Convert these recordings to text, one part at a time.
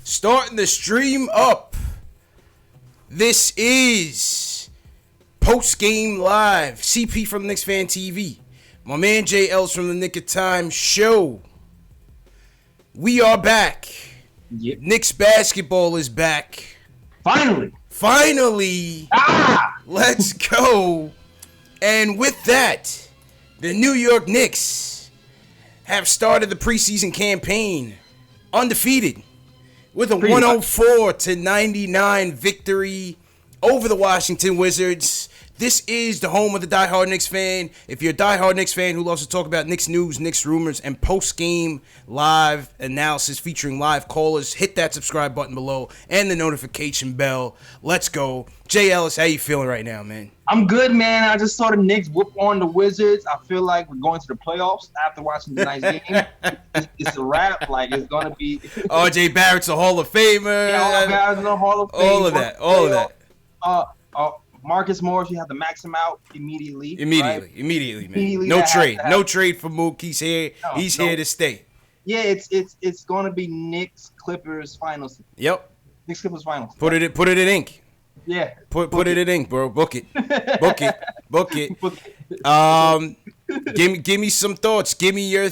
Starting the stream up. This is Postgame Live. CP from Knicks Fan TV. My man JL's from the Nick of Time show. We are back. Yep. Knicks basketball is back. Finally. Let's go. And with that, the New York Knicks have started the preseason campaign undefeated with a 104-99 victory over the Washington Wizards. This is the home of the diehard Knicks fan. If you're a diehard Knicks fan who loves to talk about Knicks news, Knicks rumors, and post-game live analysis featuring live callers, hit that subscribe button below and the notification bell. Let's go. Jay Ellis, how you feeling right now, man? I'm good, man. I just saw the Knicks whoop on the Wizards. I feel like we're going to the playoffs after watching tonight's game. It's a wrap. Like, it's going to be... R.J. Barrett's a Hall of Famer. Yeah, Barrett's in the Hall of Fame. All of that. Marcus Morris, you have to max him out immediately. Immediately, man. No trade for Mook. He's here. He's here to stay. Yeah, it's going to be Knicks Clippers finals. Yep. Knicks Clippers finals. Put it in ink. Yeah. Put it in ink, bro. Book it. Book it. Give me some thoughts. Give me your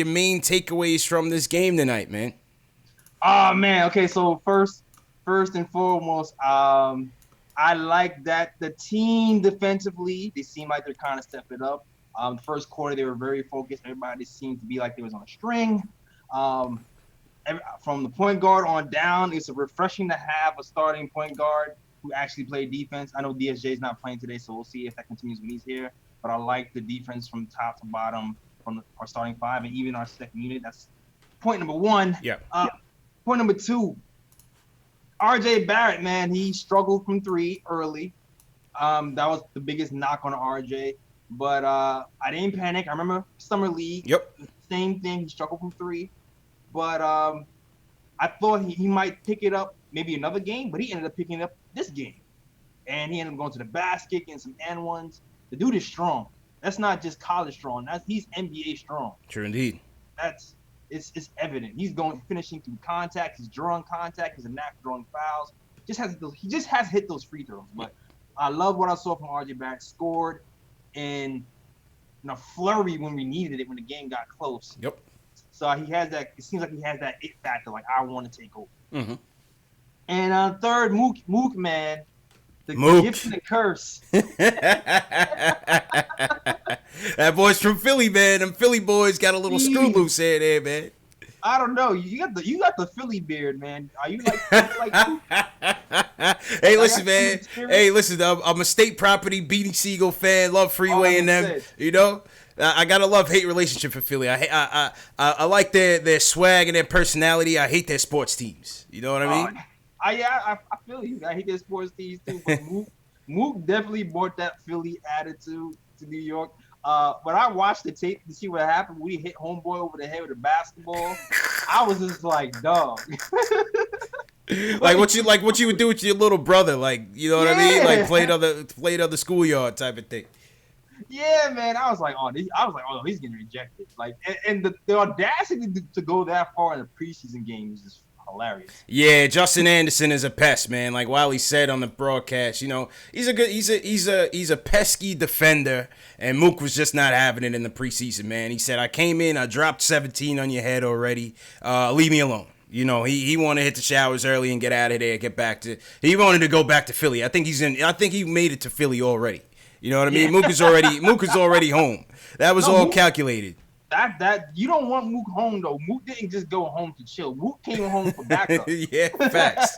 main takeaways from this game tonight, man. Oh man. Okay, so first and foremost, I like that the team defensively, they seem like they're kind of stepping up. The first quarter, they were very focused. Everybody seemed to be like they was on a string. From the point guard on down, it's refreshing to have a starting point guard who actually played defense. I know DSJ is not playing today, so we'll see if that continues when he's here. But I like the defense from top to bottom from our starting five and even our second unit. That's point number one. Yeah. Point number two. RJ Barrett, man, he struggled from three early. That was the biggest knock on RJ. But I didn't panic. I remember Summer League. Yep. Same thing. He struggled from three. But I thought he might pick it up maybe another game, but he ended up picking up this game. And he ended up going to the basket, getting some N1s. The dude is strong. That's not just college strong. He's NBA strong. True indeed. It's evident. He's finishing through contact. He's drawing contact. He's a knack for drawing fouls. He just has hit those free throws. But I love what I saw from RJ Barrett. Scored in a flurry when we needed it when the game got close. Yep. So he has that. It seems like he has that it factor. Like, I want to take over. Mm-hmm. And third, Mook, man. The gift and the curse. That boy's from Philly, man. Them Philly boys got a little screw loose here, there, man. I don't know. You got the Philly beard, man. Are you like? Hey, listen, man. Hey, listen. I'm a State Property, Beanie Siegel fan. Love Freeway and them. You know, I got a love-hate relationship for Philly. I like their swag and their personality. I hate their sports teams. You know what I mean? I feel you. I hate their sports teams too. But Mook definitely brought that Philly attitude to New York. When I watched the tape to see what happened, we hit homeboy over the head with a basketball. I was just like, dog. like what you would do with your little brother, like, you know what I mean? Like played other schoolyard type of thing. Yeah, man. I was like, he's getting rejected. Like, and the audacity to go that far in a preseason game is just hilarious. Yeah, Justin Anderson is a pest, man. Like Wiley said on the broadcast, you know, he's a pesky defender, and Mook was just not having it in the preseason, man. He said, I came in, I dropped 17 on your head already. Leave me alone. You know, he wanted to hit the showers early and get out of there, he wanted to go back to Philly. I think he made it to Philly already. You know what I mean? Mook is already home. That was all calculated. That you don't want Mook home though. Mook didn't just go home to chill. Mook came home for backup. Yeah, facts.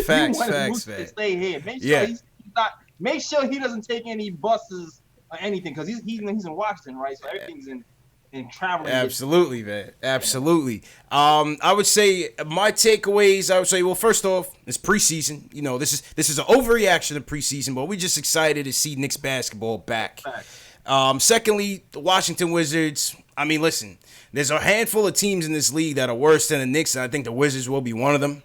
Facts. To stay here. Make sure he doesn't take any buses or anything, because he's in Washington, right? So everything's in traveling. Absolutely, man. Absolutely. I would say my takeaways. Well, first off, it's preseason. You know, this is an overreaction of preseason, but we're just excited to see Knicks basketball back. Secondly, the Washington Wizards. I mean, listen, there's a handful of teams in this league that are worse than the Knicks, and I think the Wizards will be one of them.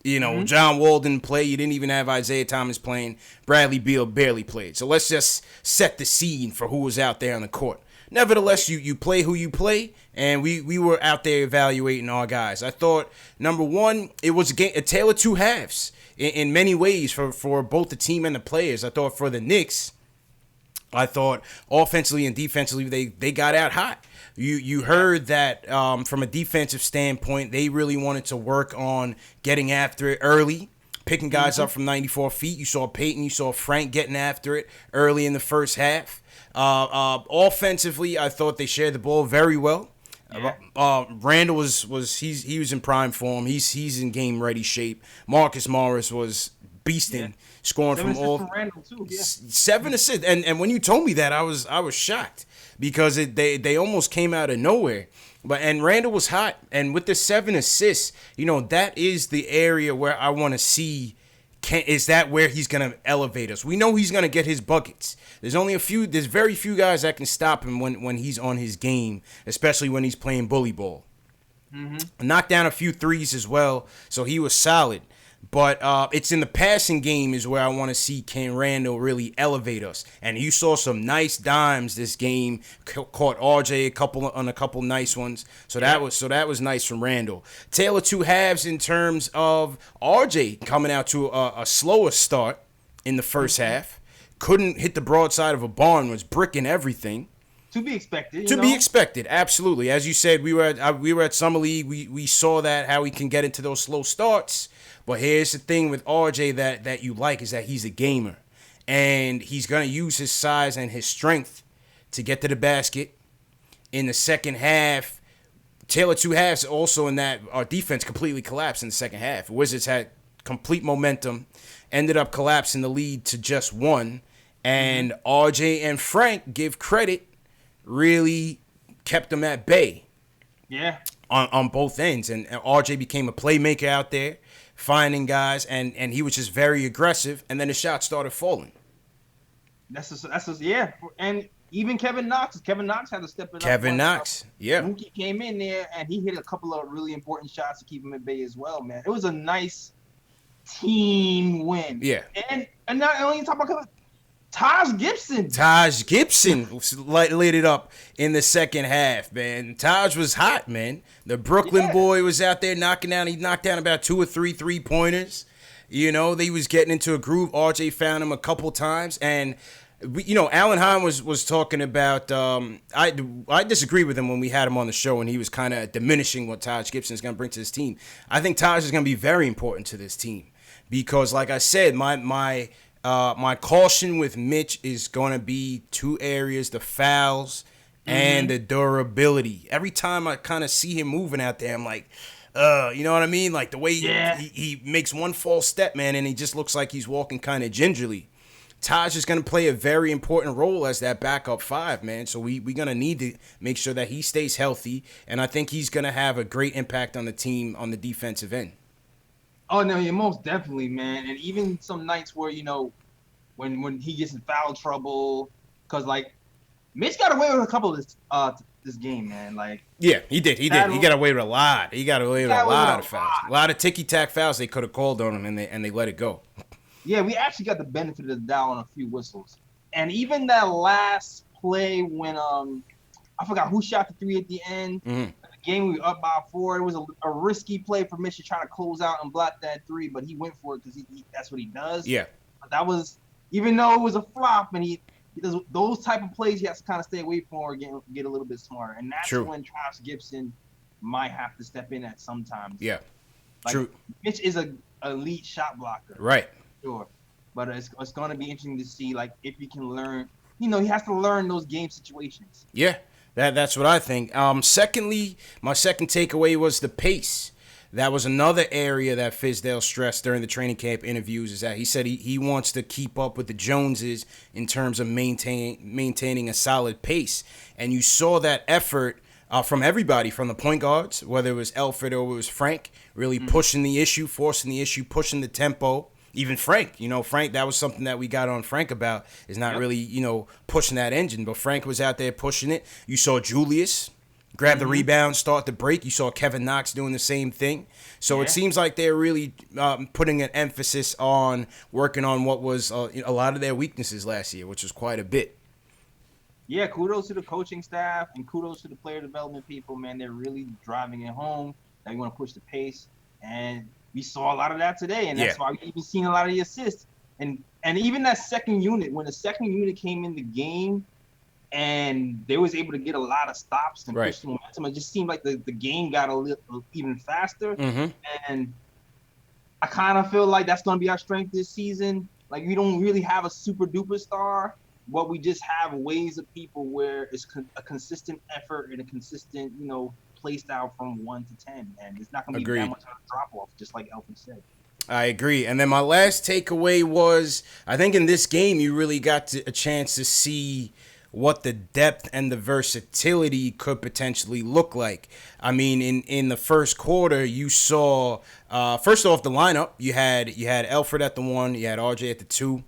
You know, John Wall didn't play. You didn't even have Isaiah Thomas playing. Bradley Beal barely played. So let's just set the scene for who was out there on the court. nevertheless, you play who you play, and we were out there evaluating our guys. I thought, number one, it was a tale of two halves in many ways for both the team and the players. I thought for the Knicks, I thought offensively and defensively, they got out hot. You heard that from a defensive standpoint, they really wanted to work on getting after it early, picking guys up from 94 feet. You saw Peyton, you saw Frank getting after it early in the first half. Offensively, I thought they shared the ball very well. Yeah. Randall was in prime form. He's in game ready shape. Marcus Morris was beasting, scoring from all. From Randall too, 7 assists, and when you told me that, I was shocked because they almost came out of nowhere. And Randall was hot, and with the 7 assists, that is the area where I want to see. Is that where he's gonna elevate us? We know he's gonna get his buckets. There's very few guys that can stop him when he's on his game, especially when he's playing bully ball. Mm-hmm. Knocked down a few threes as well, so he was solid. But it's in the passing game is where I want to see Ken Randall really elevate us. And you saw some nice dimes this game. Caught RJ a couple nice ones. So that was nice from Randall. Tale of two halves in terms of RJ coming out to a slower start in the first half. Couldn't hit the broadside of a barn. Was bricking everything. To be expected. Be expected, absolutely. As you said, we were at Summer League. We saw that how he can get into those slow starts. But here's the thing with RJ that you like is that he's a gamer. And he's going to use his size and his strength to get to the basket. In the second half, tale of two halves also in that our defense completely collapsed in the second half. Wizards had complete momentum, ended up collapsing the lead to just 1. And RJ and Frank, give credit, really kept them at bay. Yeah. On both ends. And RJ became a playmaker out there, finding guys, and he was just very aggressive, and then the shots started falling. That's yeah. And even Kevin Knox had to step it up. Kevin Knox, yeah. Mookie came in there, and he hit a couple of really important shots to keep him at bay as well, man. It was a nice team win. Yeah. And not only talk about Taj Gibson lit it up in the second half, man. Taj was hot, man. The Brooklyn boy was out there knocking down. He knocked down about 2 or 3 3-pointers. They was getting into a groove. RJ found him a couple times, and Alan Hahn was talking about. I disagree with him when we had him on the show, and he was kind of diminishing what Taj Gibson is going to bring to this team. I think Taj is going to be very important to this team because, like I said, my caution with Mitch is going to be 2 areas, the fouls and the durability. Every time I kind of see him moving out there, I'm like, you know what I mean? Like the way he makes one false step, man, and he just looks like he's walking kind of gingerly. Taj is going to play a very important role as that backup 5, man. So we're going to need to make sure that he stays healthy, and I think he's going to have a great impact on the team on the defensive end. Oh no, yeah, most definitely, man. And even some nights where when he gets in foul trouble, because like Mitch got away with a couple of this game, man. Like yeah, he did. He got away with a lot. He got away with a lot of fouls. A lot of ticky-tack fouls they could have called on him, and they let it go. Yeah, we actually got the benefit of the doubt on a few whistles, and even that last play when I forgot who shot the 3 at the end. Mm-hmm. The game we were up by 4. It was a risky play for Mitch to try to close out and block that 3, but he went for it because that's what he does. Yeah, but that was, even though it was a flop, and he does those type of plays, he has to kind of stay away from or get a little bit smarter, and that's when Taj Gibson might have to step in at sometimes. Yeah, like, true. Mitch is a elite shot blocker, right? Sure, but it's going to be interesting to see like if he can learn. He has to learn those game situations. Yeah, that's what I think. Secondly, my second takeaway was the pace. That was another area that Fizdale stressed during the training camp interviews, is that he said he wants to keep up with the Joneses in terms of maintaining a solid pace. And you saw that effort from everybody, from the point guards, whether it was Elfrid or it was Frank, really pushing the issue, forcing the issue, pushing the tempo. Even Frank, Frank, that was something that we got on Frank about, is not really, pushing that engine. But Frank was out there pushing it. You saw Julius grab the rebound, start the break. You saw Kevin Knox doing the same thing. So it seems like they're really putting an emphasis on working on what was a lot of their weaknesses last year, which was quite a bit. Yeah, kudos to the coaching staff and kudos to the player development people, man. They're really driving it home. They want to push the pace, and we saw a lot of that today, and Yeah. that's why we even seen a lot of the assists. And even that second unit, when the second unit came in the game, and they was able to get a lot of stops and Right. push the momentum, it just seemed like the game got a little even faster. Mm-hmm. And I kind of feel like that's going to be our strength this season. Like, we don't really have a super duper star, but we just have ways of people where it's a consistent effort and a consistent, play style from 1 to 10. And it's not going to be that Agreed. much of a drop off, just like Elton said. I agree. And then my last takeaway was, I think in this game you really got a chance to see what the depth and the versatility could potentially look like. I mean, in the first quarter, you saw first off the lineup. You had Alfred at the 1, you had RJ at the 2,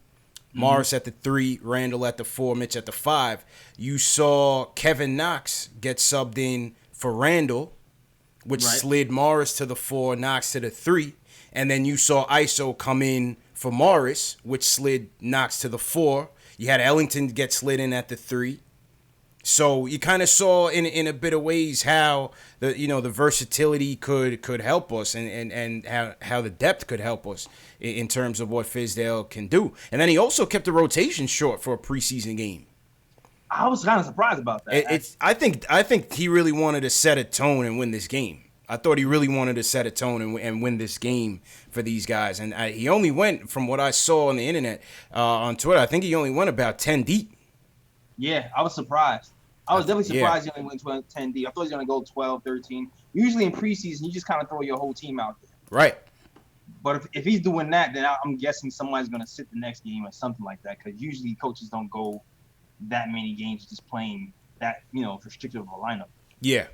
Morris at the 3, Randall at the 4, Mitch at the 5. You saw Kevin Knox get subbed in for Randall, which slid Morris to the 4, Knox to the 3. And then you saw ISO come in for Morris, which slid Knox to the 4. You had Ellington get slid in at the 3. So you kind of saw in a bit of ways how the versatility could help us and how the depth could help us in terms of what Fizdale can do. And then he also kept the rotation short for a preseason game. I was kind of surprised about that. I think he really wanted to set a tone and win this game. I thought he really wanted to set a tone and win this game for these guys. And he only went, from what I saw on the internet, on Twitter, I think he only went about 10 deep. Yeah, I was surprised. I was definitely surprised he only went 10 deep. I thought he was going to go 12, 13. Usually in preseason, you just kind of throw your whole team out there. Right. But if he's doing that, then I'm guessing somebody's going to sit the next game or something like that, because usually coaches don't go that many games just playing that, restrictive of a lineup. Yeah.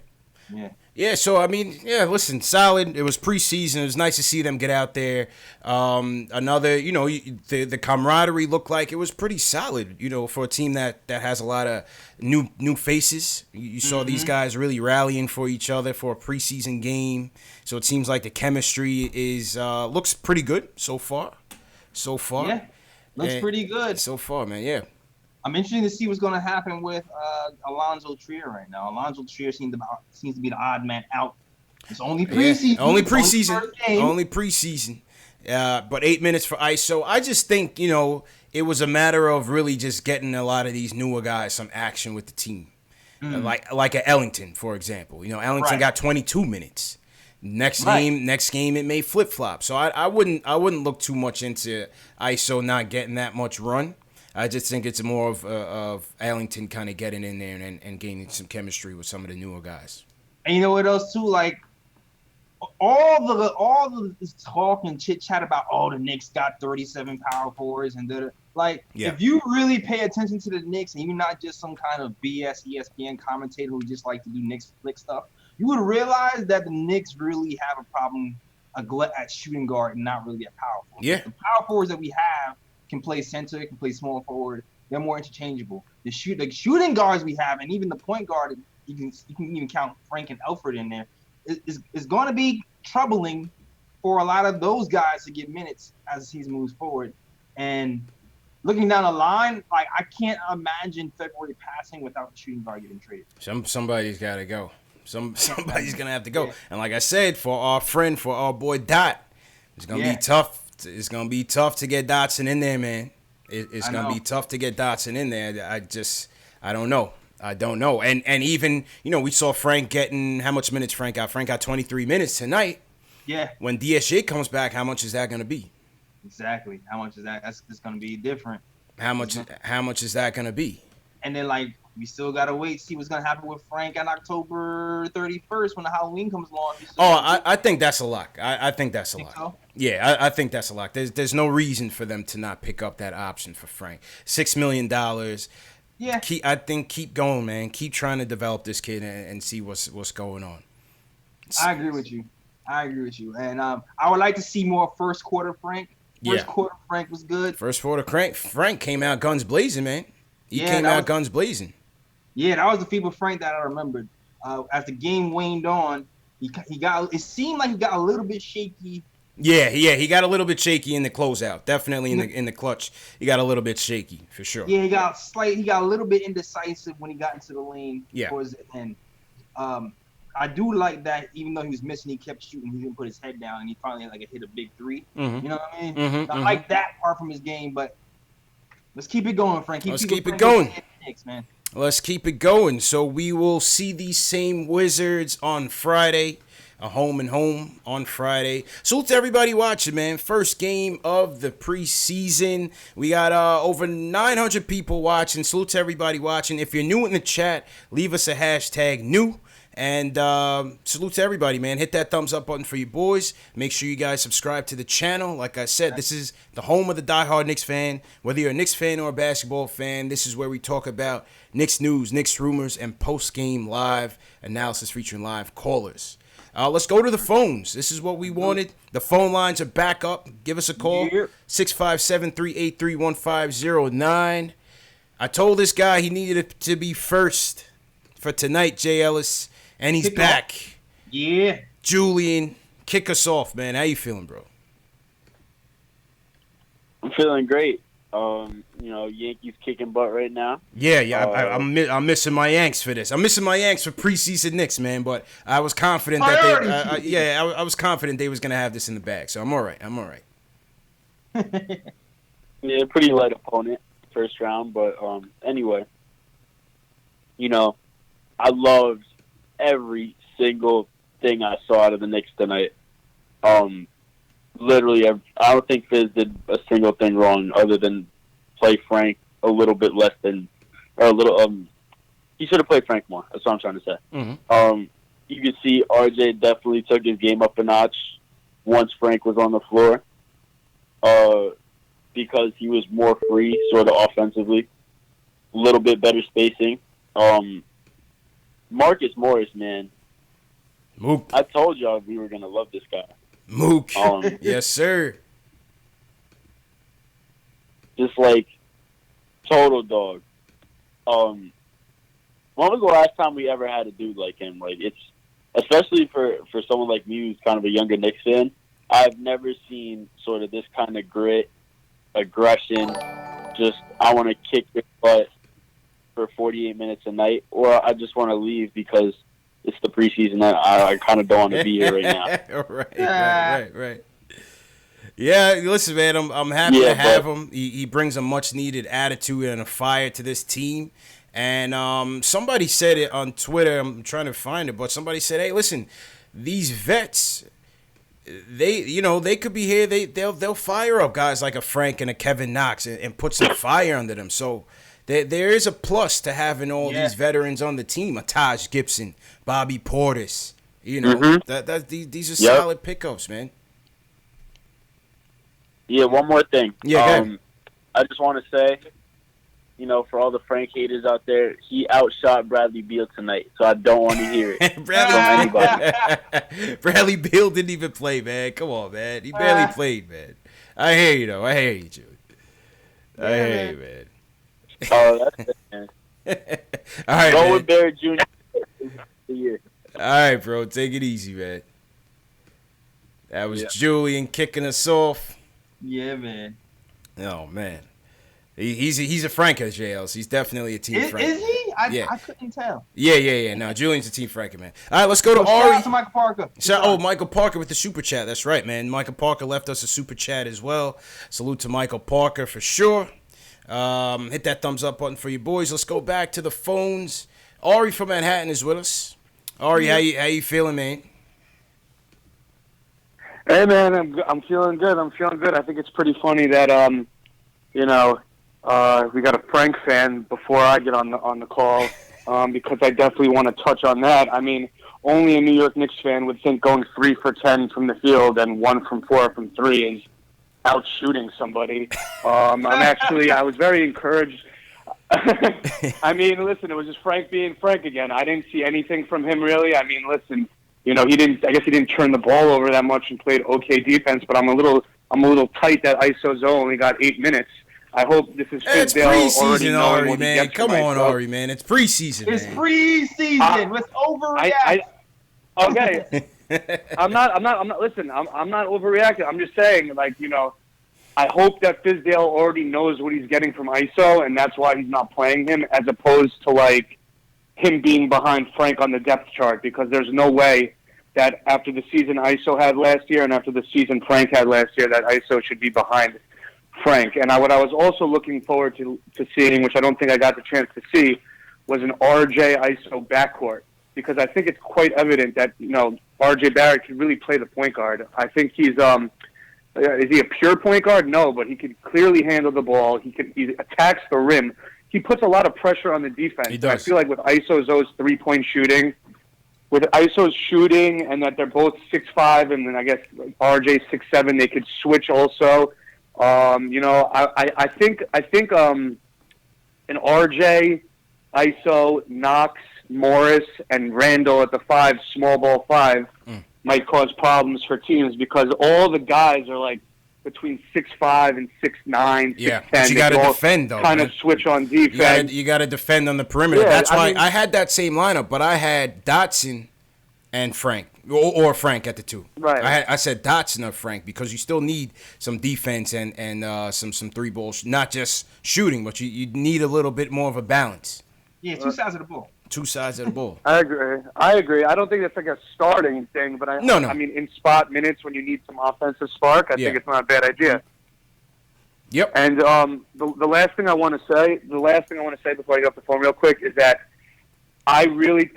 Yeah. Yeah, so, I mean, listen, solid. It was preseason. It was nice to see them get out there. Another, the camaraderie looked like it was pretty solid, for a team that has a lot of new faces. You saw these guys really rallying for each other for a preseason game. So it seems like the chemistry looks pretty good so far. Yeah, looks pretty good. So far, man, yeah. I'm interested to see what's going to happen with Alonzo Trier right now. Alonzo Trier seems to be the odd man out. It's only preseason. Only preseason. But 8 minutes for ISO. I just think, it was a matter of really just getting a lot of these newer guys some action with the team. Like a Ellington, for example. Ellington got 22 minutes. Next game it may flip-flop. So I wouldn't look too much into ISO not getting that much run. I just think it's more of Ellington kind of getting in there and gaining some chemistry with some of the newer guys. And you know what else too? Like all the talk and chit chat about the Knicks got 37 power forwards and if you really pay attention to the Knicks and you're not just some kind of BS ESPN commentator who just like to do Knicks flick stuff, you would realize that the Knicks really have a problem at shooting guard and not really at power forward. Yeah. The power forwards that we have can play center, can play small forward. They're more interchangeable. The shooting guards we have, and even the point guard, you can even count Frank and Alfred in there, is going to be troubling for a lot of those guys to get minutes as the season moves forward. And looking down the line, I can't imagine February passing without the shooting guard getting traded. Somebody's got to go. Somebody's gonna have to go. Yeah. And like I said, for our boy Dot, it's gonna be tough. It's gonna be tough to get Dotson in there, man. It's gonna be tough to get Dotson in there. I don't know. And even, we saw Frank getting, how much minutes Frank got? Frank got 23 minutes tonight. Yeah. When DSJ comes back, how much is that gonna be? Exactly. How much is that? That's gonna be different. How much is that gonna be? And then we still gotta wait to see what's gonna happen with Frank on October 31st when the Halloween comes along. I think that's a lock. I think that's a lock. So? Yeah, I think that's a lock. There's no reason for them to not pick up that option for Frank. $6 million. Yeah. Keep going, man. Keep trying to develop this kid and see what's going on. I agree with you. And I would like to see more first quarter Frank. First quarter Frank was good. First quarter Frank came out guns blazing, man. He came out guns blazing. Yeah, that was the FIBA Frank that I remembered. As the game waned on, it seemed like he got a little bit shaky Yeah, he got a little bit shaky in the closeout. Definitely in the clutch, he got a little bit shaky for sure. Yeah, he got a little bit indecisive when he got into the lane towards the end. I do like that even though he was missing, he kept shooting. He didn't put his head down, and he finally hit a big three. Mm-hmm. You know what I mean? I like that part from his game, but let's keep it going, Frank. Let's keep it going. Knicks, man. Let's keep it going. So we will see these same Wizards on Friday. A home and home on Friday. Salute to everybody watching, man. First game of the preseason. We got over 900 people watching. Salute to everybody watching. If you're new in the chat, leave us a hashtag new. And salute to everybody, man. Hit that thumbs up button for you boys. Make sure you guys subscribe to the channel. Like I said, this is the home of the diehard Knicks fan. Whether you're a Knicks fan or a basketball fan, this is where we talk about Knicks news, Knicks rumors, and post-game live analysis featuring live callers. Let's go to the phones. This is what we wanted. The phone lines are back up. Give us a call. 657-383-1509. I told this guy he needed to be first for tonight, Jay Ellis, and he's back. Yeah. Julian, kick us off, man. How you feeling, bro? I'm feeling great. Yankees kicking butt right now. I'm missing my Yanks for this. I'm missing my Yanks for preseason Knicks, man. But I was confident that I was confident they was gonna have this in the bag. So I'm all right. Yeah, pretty light opponent first round, but anyway, I loved every single thing I saw out of the Knicks tonight. Literally, I don't think Fizz did a single thing wrong other than play Frank a little bit less than, or a little. He should have played Frank more. That's what I'm trying to say. Mm-hmm. You could see RJ definitely took his game up a notch once Frank was on the floor, because he was more free, sort of offensively, a little bit better spacing. Marcus Morris, man. Mook. I told y'all we were gonna love this guy. Mook. Yes, sir. Just like total dog. When was the last time we ever had a dude like him? Like, it's especially for someone like me who's kind of a younger Knicks fan. I've never seen sort of this kind of grit, aggression. Just I want to kick your butt for 48 minutes a night, or I just want to leave because it's the preseason. I kind of don't want to be here right now. Right. Yeah, listen, man, I'm happy to have him. He brings a much-needed attitude and a fire to this team. And somebody said it on Twitter. I'm trying to find it, but somebody said, "Hey, listen, these vets, they could be here. They'll fire up guys like a Frank and a Kevin Knox and put some fire under them." So there is a plus to having all these veterans on the team. A Taj Gibson, Bobby Portis. These are solid pickups, man. Yeah, one more thing. Yeah, I just want to say, for all the Frank haters out there, he outshot Bradley Beal tonight, so I don't want to hear it from anybody. Bradley Beal didn't even play, man. Come on, man. He barely played, man. I hear you, though. I hear you, Jude. I hear you, man. Oh, that's it, man. All right, Go with Barrett Jr. All right, bro. Take it easy, man. That was Julian kicking us off. Yeah, man. Oh, man. He's a Franker, JLs. He's definitely a team Franker. Is he? I couldn't tell. Yeah. No, Julian's a team Franker, man. All right, let's go to Ari. Shout out to Michael Parker. Michael Parker with the super chat. That's right, man. Michael Parker left us a super chat as well. Salute to Michael Parker for sure. Hit that thumbs up button for you boys. Let's go back to the phones. Ari from Manhattan is with us. Ari, how you feeling, man? Hey, man, I'm feeling good. I think it's pretty funny that we got a Frank fan before I get on the call, because I definitely want to touch on that. I mean, only a New York Knicks fan would think going 3 for 10 from the field and 1 from 4 from 3 is out shooting somebody. I was very encouraged. I mean, listen, it was just Frank being Frank again. I didn't see anything from him really. I mean, listen, I guess he didn't turn the ball over that much and played okay defense, but I'm a little tight that ISO zone only got 8 minutes. I hope this is It's preseason, Ari, man. Come on, Ari, man. It's preseason. It's preseason. Let's overreact. Okay. I'm not. Listen, I'm not overreacting. I'm just saying, like, I hope that Fizdale already knows what he's getting from ISO, and that's why he's not playing him, as opposed to like him being behind Frank on the depth chart. Because there's no way that after the season ISO had last year and after the season Frank had last year, that ISO should be behind Frank. And what I was also looking forward to seeing, which I don't think I got the chance to see, was an RJ ISO backcourt. Because I think it's quite evident that, RJ Barrett can really play the point guard. I think he's is he a pure point guard? No, but he can clearly handle the ball. He attacks the rim. He puts a lot of pressure on the defense. He does. I feel like with ISO's 3-point shooting, with ISO's shooting, and that they're both 6'5", and then I guess RJ 6'7", they could switch also. I think an RJ, ISO, Knox, Morris, and Randall at the 5, small ball 5, might cause problems for teams because all the guys are like between 6'5" and 6'9", 6'10". You got to defend though. Kind of switch on defense. You got to defend on the perimeter. Yeah, That's why I had that same lineup, but I had Dotson and Frank, or Frank at the 2. Right. I said Dotson or Frank because you still need some defense and some 3 balls, not just shooting, but you need a little bit more of a balance. Yeah, 2 sides of the ball. 2 sides of the ball. I agree. I don't think that's like a starting thing, but I mean, in spot minutes when you need some offensive spark, I think it's not a bad idea. Yep. And the last thing I want to say, before I get off the phone real quick, is that I think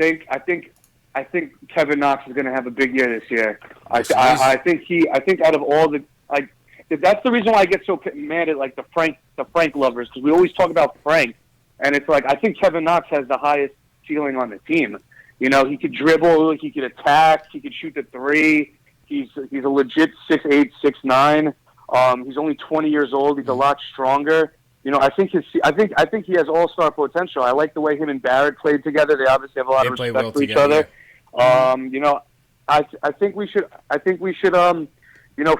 Kevin Knox is going to have a big year this year. I think out of all the that's the reason why I get so mad at like the Frank lovers, because we always talk about Frank, and it's like I think Kevin Knox has the highest ceiling on the team. He could dribble, he could attack, he could shoot the 3. He's a legit 6'8", 6'9". He's only 20 years old. He's a lot stronger. I think he has all-star potential. I like the way him and Barrett played together. They obviously have a lot of respect for each other. Yeah. I think we should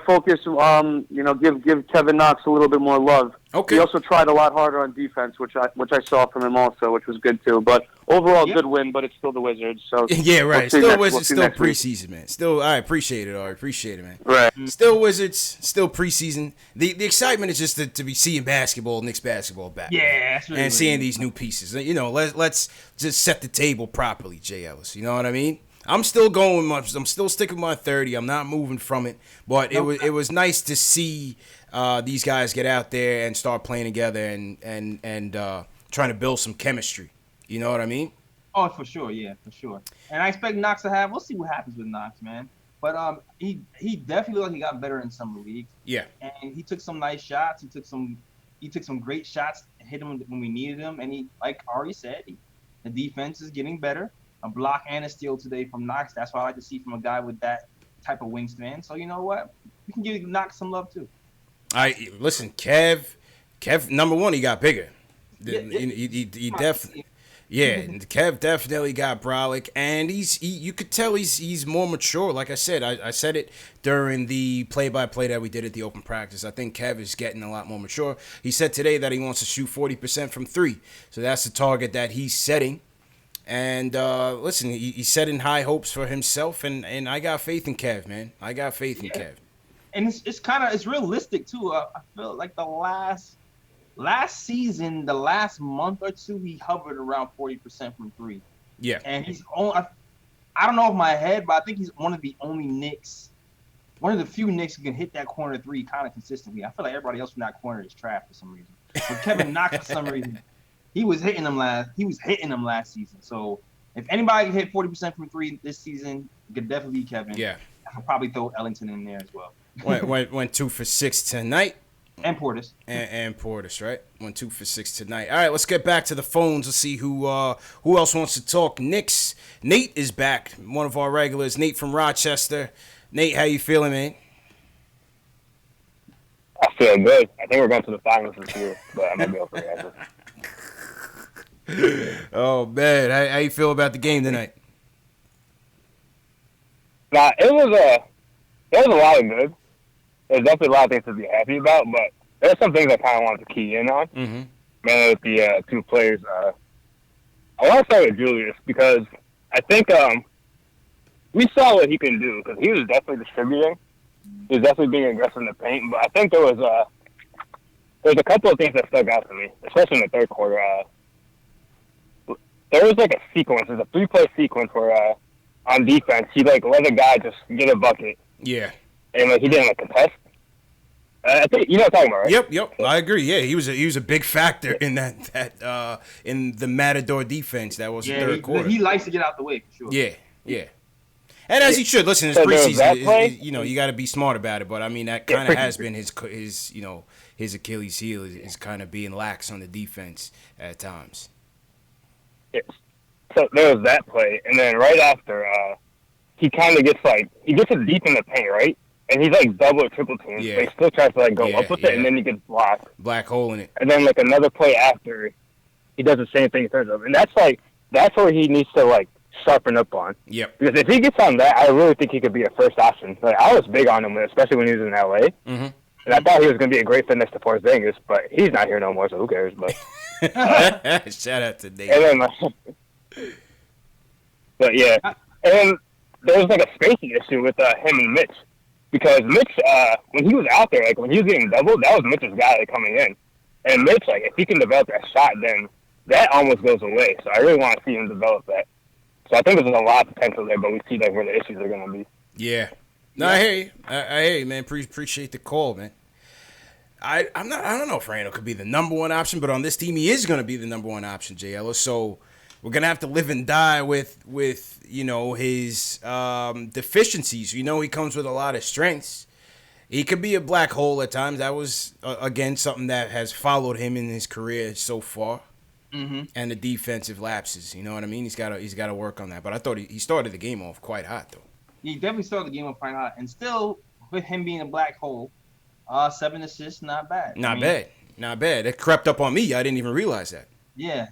focus give Kevin Knox a little bit more love. Okay. He also tried a lot harder on defense, which I saw from him also, which was good too. But overall, good win. But it's still the Wizards. So yeah, right. Still Wizards, still preseason, man. Still, I appreciate it. I appreciate it, man. Right. Still Wizards, still preseason. The excitement is just to be seeing basketball, Knicks basketball back. Yeah, that's really and seeing these new pieces. Let's just set the table properly, Jay Ellis. You know what I mean? I'm still going. I'm still sticking with my 30. I'm not moving from it. But it was nice to see these guys get out there and start playing together and trying to build some chemistry. You know what I mean? Oh, for sure, yeah, for sure. And I expect Knox to have. We'll see what happens with Knox, man. But he definitely looked like he got better in summer league. Yeah. And he took some nice shots. He took some great shots, hit them when we needed them. And he, like Ari said, the defense is getting better. A block and a steal today from Knox. That's what I like to see from a guy with that type of wingspan. So you know what? We can give Knox some love too. Listen, Kev, number one, he got bigger. He definitely. Yeah, Kev definitely got brolic, and you could tell he's more mature. Like I said, I said it during the play-by-play that we did at the open practice. I think Kev is getting a lot more mature. He said today that he wants to shoot 40% from 3, so that's the target that he's setting. And listen, he's setting high hopes for himself, and I got faith in Kev, man. I got faith in Kev. And it's realistic too. I feel like the last season, the last month or two, he hovered around 40% from 3. Yeah. And he's only, I don't know off my head, but I think he's one of the few Knicks who can hit that corner 3 kind of consistently. I feel like everybody else from that corner is trash for some reason. But Kevin Knox, for some reason, he was hitting them last season. So if anybody can hit 40% from 3 this season, it could definitely be Kevin. Yeah. I could probably throw Ellington in there as well. Went 2 for 6 tonight. And Portis. And Portis, right? 1 2 for 6 tonight. All right, let's get back to the phones and see who else wants to talk Knicks. Nate is back, one of our regulars. Nate from Rochester. Nate, how you feeling, man? I feel good. I think we're going to the finals this year, but I'm going to be able to answer. Oh, man. How you feel about the game tonight? Nah, it was a lot of good. There's definitely a lot of things to be happy about, but there's some things I kind of wanted to key in on. Mm-hmm. Mainly with the 2 players. I want to start with Julius because I think we saw what he can do because he was definitely distributing. He was definitely being aggressive in the paint. But I think there's a couple of things that stuck out to me, especially in the third quarter. There was like a sequence. There's a 3-play sequence where on defense he like let a guy just get a bucket. Yeah. And like he didn't like contest. I think you know what I'm talking about, right? Yep. I agree. Yeah, he was a big factor in that in the Matador defense. That was the third quarter. He likes to get out the way for sure. Yeah. And as he should. Listen, his preseason, you got to be smart about it. But I mean, that kind of has been his his Achilles heel is kind of being lax on the defense at times. Yeah. So there was that play, and then right after, he kind of gets it deep in the paint, right? And he's like double or triple teamed. Yeah. But he still tries to like go up with it, and then he gets blocked. Black hole in it. And then like another play after, he does the same thing in terms of, and that's where he needs to like sharpen up on. Yep. Because if he gets on that, I really think he could be a first option. Like I was big on him, especially when he was in LA. Mm-hmm. And I thought he was going to be a great fit next to Porzingis, but he's not here no more, so who cares? But shout out to Dave. And then, but yeah, and there was like a spacing issue with him and Mitch. Because Mitch, when he was out there, like when he was getting doubled, that was Mitch's guy coming in. And Mitch, like if he can develop that shot, then that almost goes away. So I really want to see him develop that. So I think there's a lot of potential there, but we see like where the issues are going to be. Yeah. No, I hear you. I hear you, man. Appreciate the call, man. I don't know if Randall could be the number one option, but on this team he is going to be the number one option, J. Ellis. So we're gonna have to live and die with his deficiencies. He comes with a lot of strengths. He could be a black hole at times. That was again something that has followed him in his career so far. Mm-hmm. And the defensive lapses. You know what I mean? He's got to work on that. But I thought he started the game off quite hot though. He definitely started the game off quite hot, and still with him being a black hole, 7 assists, not bad. Not bad. It crept up on me. I didn't even realize that. Yeah.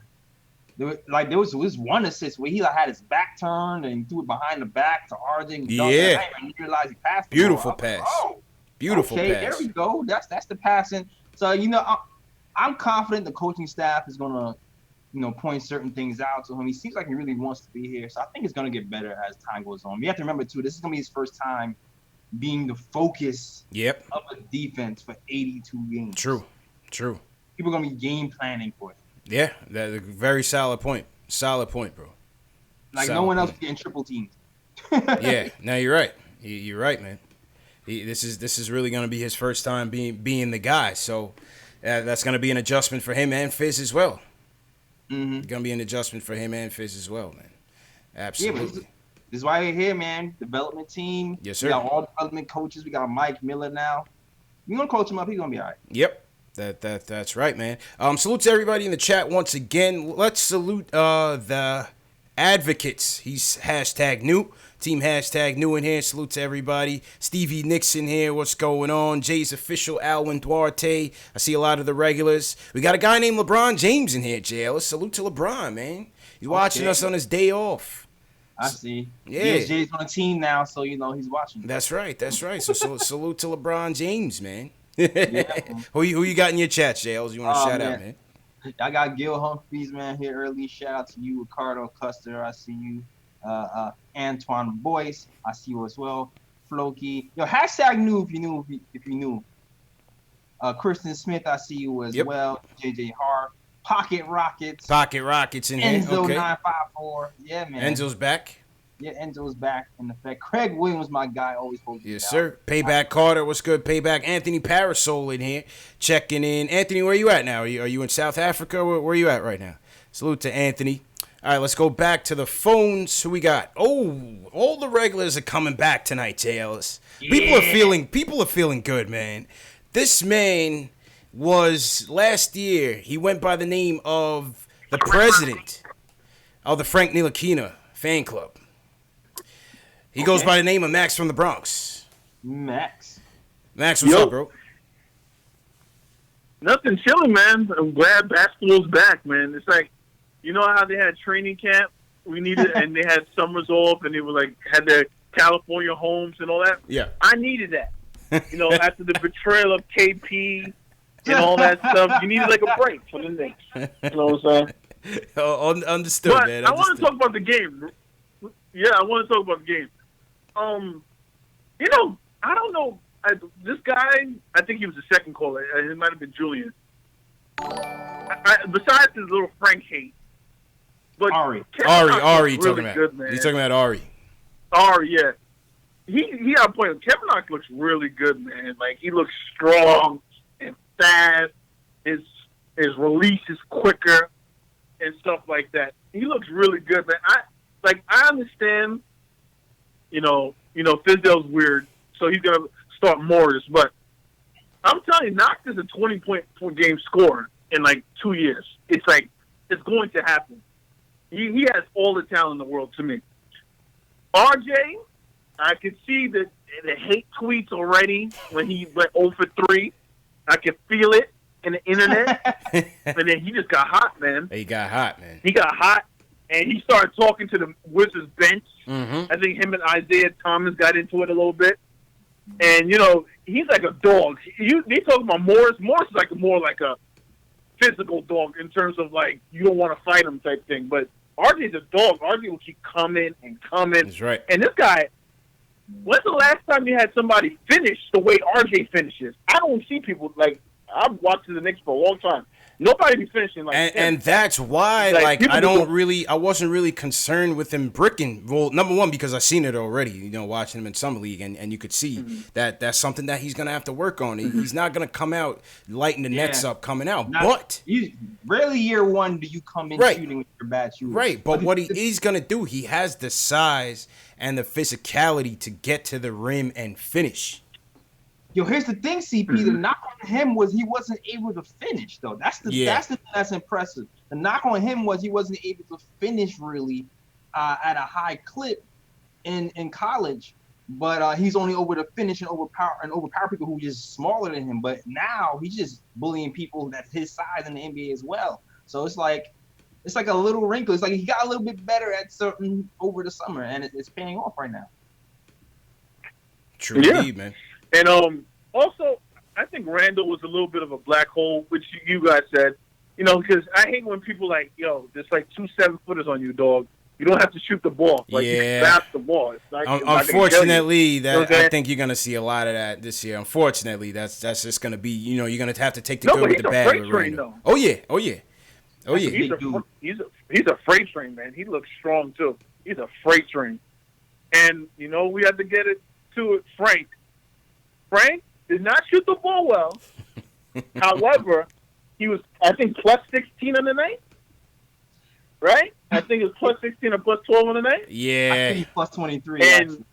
There was one assist where he had his back turned and threw it behind the back to Arden. Yeah. I didn't even realize he passed. Beautiful pass. Beautiful pass. There we go. That's the passing. So I'm confident the coaching staff is gonna point certain things out to him. He seems like he really wants to be here. So I think it's gonna get better as time goes on. You have to remember too, this is gonna be his first time being the focus of a defense for 82 games. True. People are gonna be game planning for it. Yeah, that's a very solid point. Solid point, bro. No one else getting triple teamed. Yeah, no, you're right. You're right, man. This is really going to be his first time being the guy. So that's going to be an adjustment for him and Fizz as well. Mm-hmm. Going to be an adjustment for him and Fizz as well, man. Absolutely. Yeah, this is why we're here, man. Development team. Yes, sir. We got all development coaches. We got Mike Miller now. We're going to coach him up. He's going to be all right. Yep. That's right, man. Salute to everybody in the chat once again. Let's salute the advocates. He's #new. Team #new in here. Salute to everybody. Stevie Nixon here. What's going on? Jay's official Alwyn Duarte. I see a lot of the regulars. We got a guy named LeBron James in here, Jay. Let's salute to LeBron, man. He's watching us on his day off. I see. Yeah. Jay's on the team now, so he's watching. That's right. So salute to LeBron James, man. Yeah. Who you got in your chat, JLs? You want to shout out, man? I got Gil Humphreys, man, here early. Shout out to you, Ricardo Custer. I see you. Antoine Boyce, I see you as well. Floki. Yo, #new if you knew. Kristen Smith, I see you as well. JJ Hart. Pocket Rockets in here. Enzo Okay. 954. Yeah, man. Enzo's back. Yeah, Enzo's back in effect. Craig Williams, my guy, always holds. Yes, sir. Payback Carter, what's good? Payback Anthony Parasol in here, checking in. Anthony, where you at now? Are you in South Africa? Where are you at right now? Salute to Anthony. All right, let's go back to the phones. Who we got? Oh, all the regulars are coming back tonight, J. Ellis. Yeah. People are feeling good, man. This man was last year. He went by the name of the president of the Frank Ntilikina fan club. He goes by the name of Max from the Bronx. Max, what's up, bro? Nothing, chilling, man. I'm glad basketball's back, man. It's like, you know how they had training camp? We needed, and they had summers off, and they were had their California homes and all that. Yeah. I needed that. After the betrayal of KP and all that stuff, you needed a break for the Knicks. You know what I'm saying? Understood, but man. I want to talk about the game. Yeah, I want to talk about the game. You know, I don't know. This guy, I think he was the second caller. It might have been Julian. Besides his little Frank hate, but Ari, really talking about. good, man. He's talking about Ari. Ari, yeah. He got a point. Kevin Knox looks really good, man. Like, he looks strong and fast. His release is quicker and stuff like that. He looks really good, man. I understand. You know, Fizdale's weird, so he's gonna start Morris. But I'm telling you, Knox is a 20-point per game scorer in like 2 years. It's like it's going to happen. He has all the talent in the world to me. RJ, I could see the hate tweets already when he went 0 for 3. I could feel it in the internet, and then he just got hot, man. He got hot, man. He got hot, and he started talking to the Wizards bench. Mm-hmm. I think him and Isaiah Thomas got into it a little bit. And, you know, he's like a dog. They talking about Morris. Morris is more like a physical dog in terms of, like, you don't want to fight him type thing. But RJ's a dog. RJ will keep coming and coming. That's right. And this guy, when's the last time you had somebody finish the way RJ finishes? I don't see people, like, I've watched the Knicks for a long time. Nobody be finishing like him. And that's why, like I wasn't really concerned with him bricking. Well, number one, because I seen it already, you know, watching him in Summer League, and you could see that that's something that he's gonna have to work on. He's not gonna come out lighting the nets up coming out. But rarely year one do you come in shooting with your bad shooting. Right, but what he is gonna do, he has the size and the physicality to get to the rim and finish. Yo, here's the thing, CP. The knock on him was he wasn't able to finish, though. That's the thing that's impressive. The knock on him was he wasn't able to finish really at a high clip in college. But he's only able to finish and overpower people who are just smaller than him. But now he's just bullying people that's his size in the NBA as well. So it's like a little wrinkle. It's like he got a little bit better at certain over the summer, and it's paying off right now. True indeed, man. And also, I think Randall was a little bit of a black hole, which you guys said. You know, because I hate when people like, yo, there's like 2 7-footers on you, dog. You don't have to shoot the ball. Like, you can pass the ball. It's not, unfortunately, I think you're going to see a lot of that this year. Unfortunately, that's just going to be, you know, you're going to have to take the good with the bad with Randall. Oh, yeah. He's a freight train, man. He looks strong, too. He's a freight train. And, you know, we had to get it to it, Frank. Frank did not shoot the ball well. However, he was, I think, plus 16 on the night. Right? I think it was plus 16 or plus 12 on the night. Yeah. I think he's plus 23. And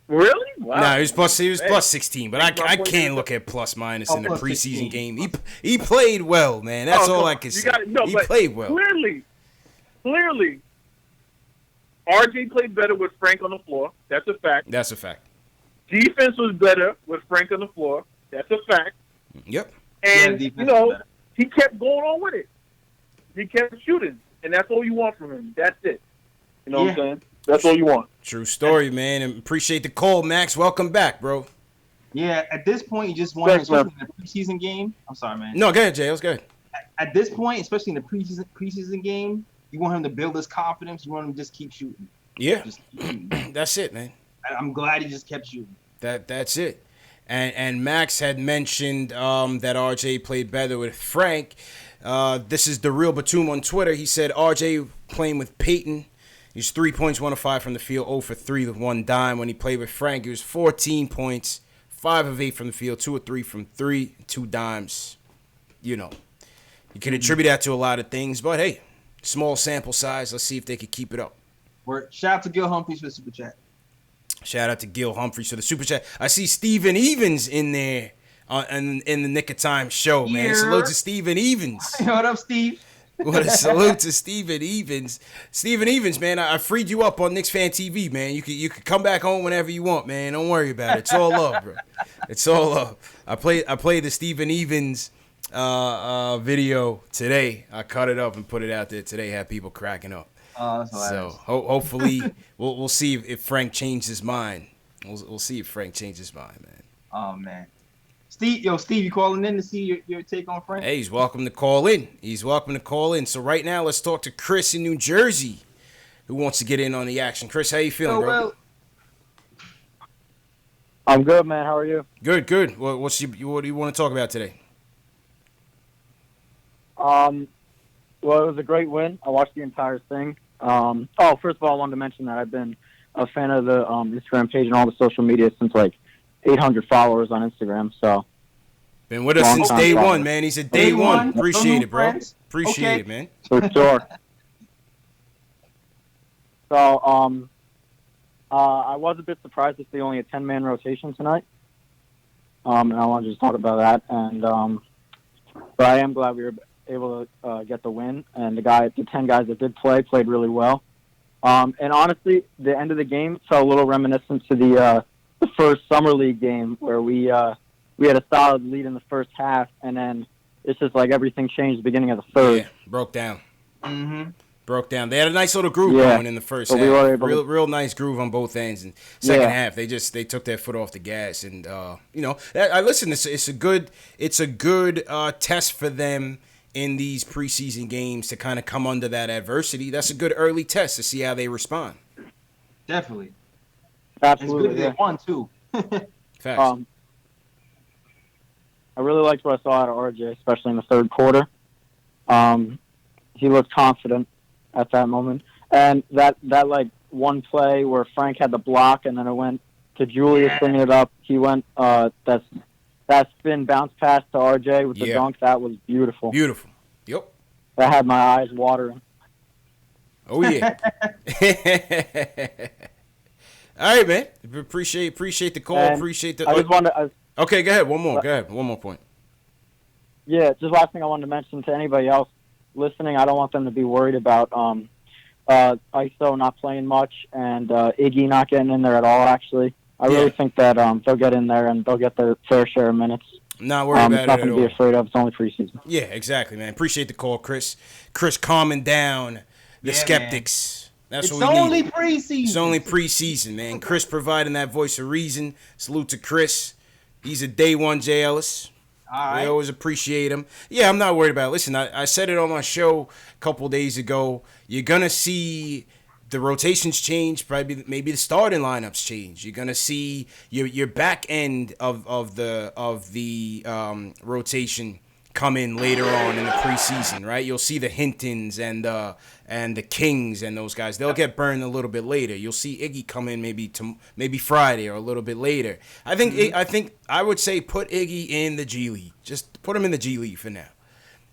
really? Wow. No, he was plus 16, but I can't look at plus minus in the preseason 16. Game. He played well, man. That's all I can say. He played well. Clearly, RJ played better with Frank on the floor. That's a fact. Defense was better with Frank on the floor. That's a fact. Yep. And, you know, he kept going on with it. He kept shooting. And that's all you want from him. That's it. You know what I'm saying? That's all you want. True story, man. And appreciate the call, Max. Welcome back, bro. Yeah, at this point, you just want, especially in the preseason game. I'm sorry, man. No, go ahead, Jay. Let's go. At this point, especially in the preseason game, you want him to build his confidence. You want him to just keep shooting. Yeah. Just keep shooting. That's it, man. I'm glad he just kept shooting. That's it. And Max had mentioned that RJ played better with Frank. This is the real Batum on Twitter. He said RJ playing with Peyton. He's 3 points, 1 of 5 from the field, 0 for 3 with 1 dime. When he played with Frank, he was 14 points, 5 of 8 from the field, 2 of 3 from 3, 2 dimes. You know, you can attribute that to a lot of things, but hey, small sample size. Let's see if they can keep it up. Shout out to Gil Humphreys for the super chat. Shout out to Gil Humphreys for the super chat. I see Steven Evans in there in the Nick of Time show, man. Salute to Steven Evans. What up, Steve? What a salute to Steven Evans. Steven Evans, man, I freed you up on Knicks Fan TV, man. You could come back home whenever you want, man. Don't worry about it. It's all love, bro. It's all love. I played the Steven Evans video today. I cut it up and put it out there today. Had people cracking up. So hopefully we'll see if Frank changed his mind. We'll see if Frank changed his mind, man. Oh man, Steve, you calling in to see your take on Frank? Hey, he's welcome to call in. So right now let's talk to Chris in New Jersey. who wants to get in on the action. Chris, how you feeling, bro? Well, I'm good, man. How are you? Good. What do you want to talk about today? Well, it was a great win. I watched the entire thing. First of all, I wanted to mention that I've been a fan of the Instagram page and all the social media since like 800 followers on Instagram. So been with us since day one, man. He's a day one. Appreciate it, bro. Friends. Appreciate it, man. for sure. So I was a bit surprised to see only a 10-man rotation tonight. And I want to just talk about that. And but I am glad we were able to get the win. And the 10 guys that did play played really well. And honestly, the end of the game felt a little reminiscent to the first summer league game where we had a solid lead in the first half, and then it's just like everything changed at the beginning of the third. Yeah, broke down. Mm-hmm. Broke down. They had a nice little groove going in the first half. We were able real nice groove on both ends. And second half, they took their foot off the gas. And I listen. It's a good test for them in these preseason games to kind of come under that adversity. That's a good early test to see how they respond. Definitely. Absolutely. It's good they won too. Facts. I really liked what I saw out of RJ, especially in the third quarter. He looked confident at that moment. And that like one play where Frank had the block and then it went to Julius bringing it up. He went that spin bounce pass to RJ with the dunk. That was beautiful. Beautiful. Yep. That had my eyes watering. Oh yeah. All right, man. Appreciate the call. And appreciate the. I just wanted. Okay, go ahead. One more point. Yeah, just last thing I wanted to mention to anybody else listening, I don't want them to be worried about ISO not playing much and Iggy not getting in there at all. Actually, I really think that they'll get in there and they'll get their fair share of minutes. Not worried about it at all. Nothing to be afraid of. It's only preseason. Yeah, exactly, man. Appreciate the call, Chris. Chris calming down the skeptics. Man. That's what we need. It's only preseason. It's only preseason, man. Chris providing that voice of reason. Salute to Chris. He's a day one J. Ellis. All right. We always appreciate him. Yeah, I'm not worried about it. Listen, I said it on my show a couple days ago. You're going to see the rotations change, maybe the starting lineups change. You're going to see your back end of the rotation come in later on in the preseason, right? You'll see the Hintons and the Kings and those guys. They'll get burned a little bit later. You'll see Iggy come in maybe Friday or a little bit later. I think I would say put Iggy in the G League. Just put him in the G League for now.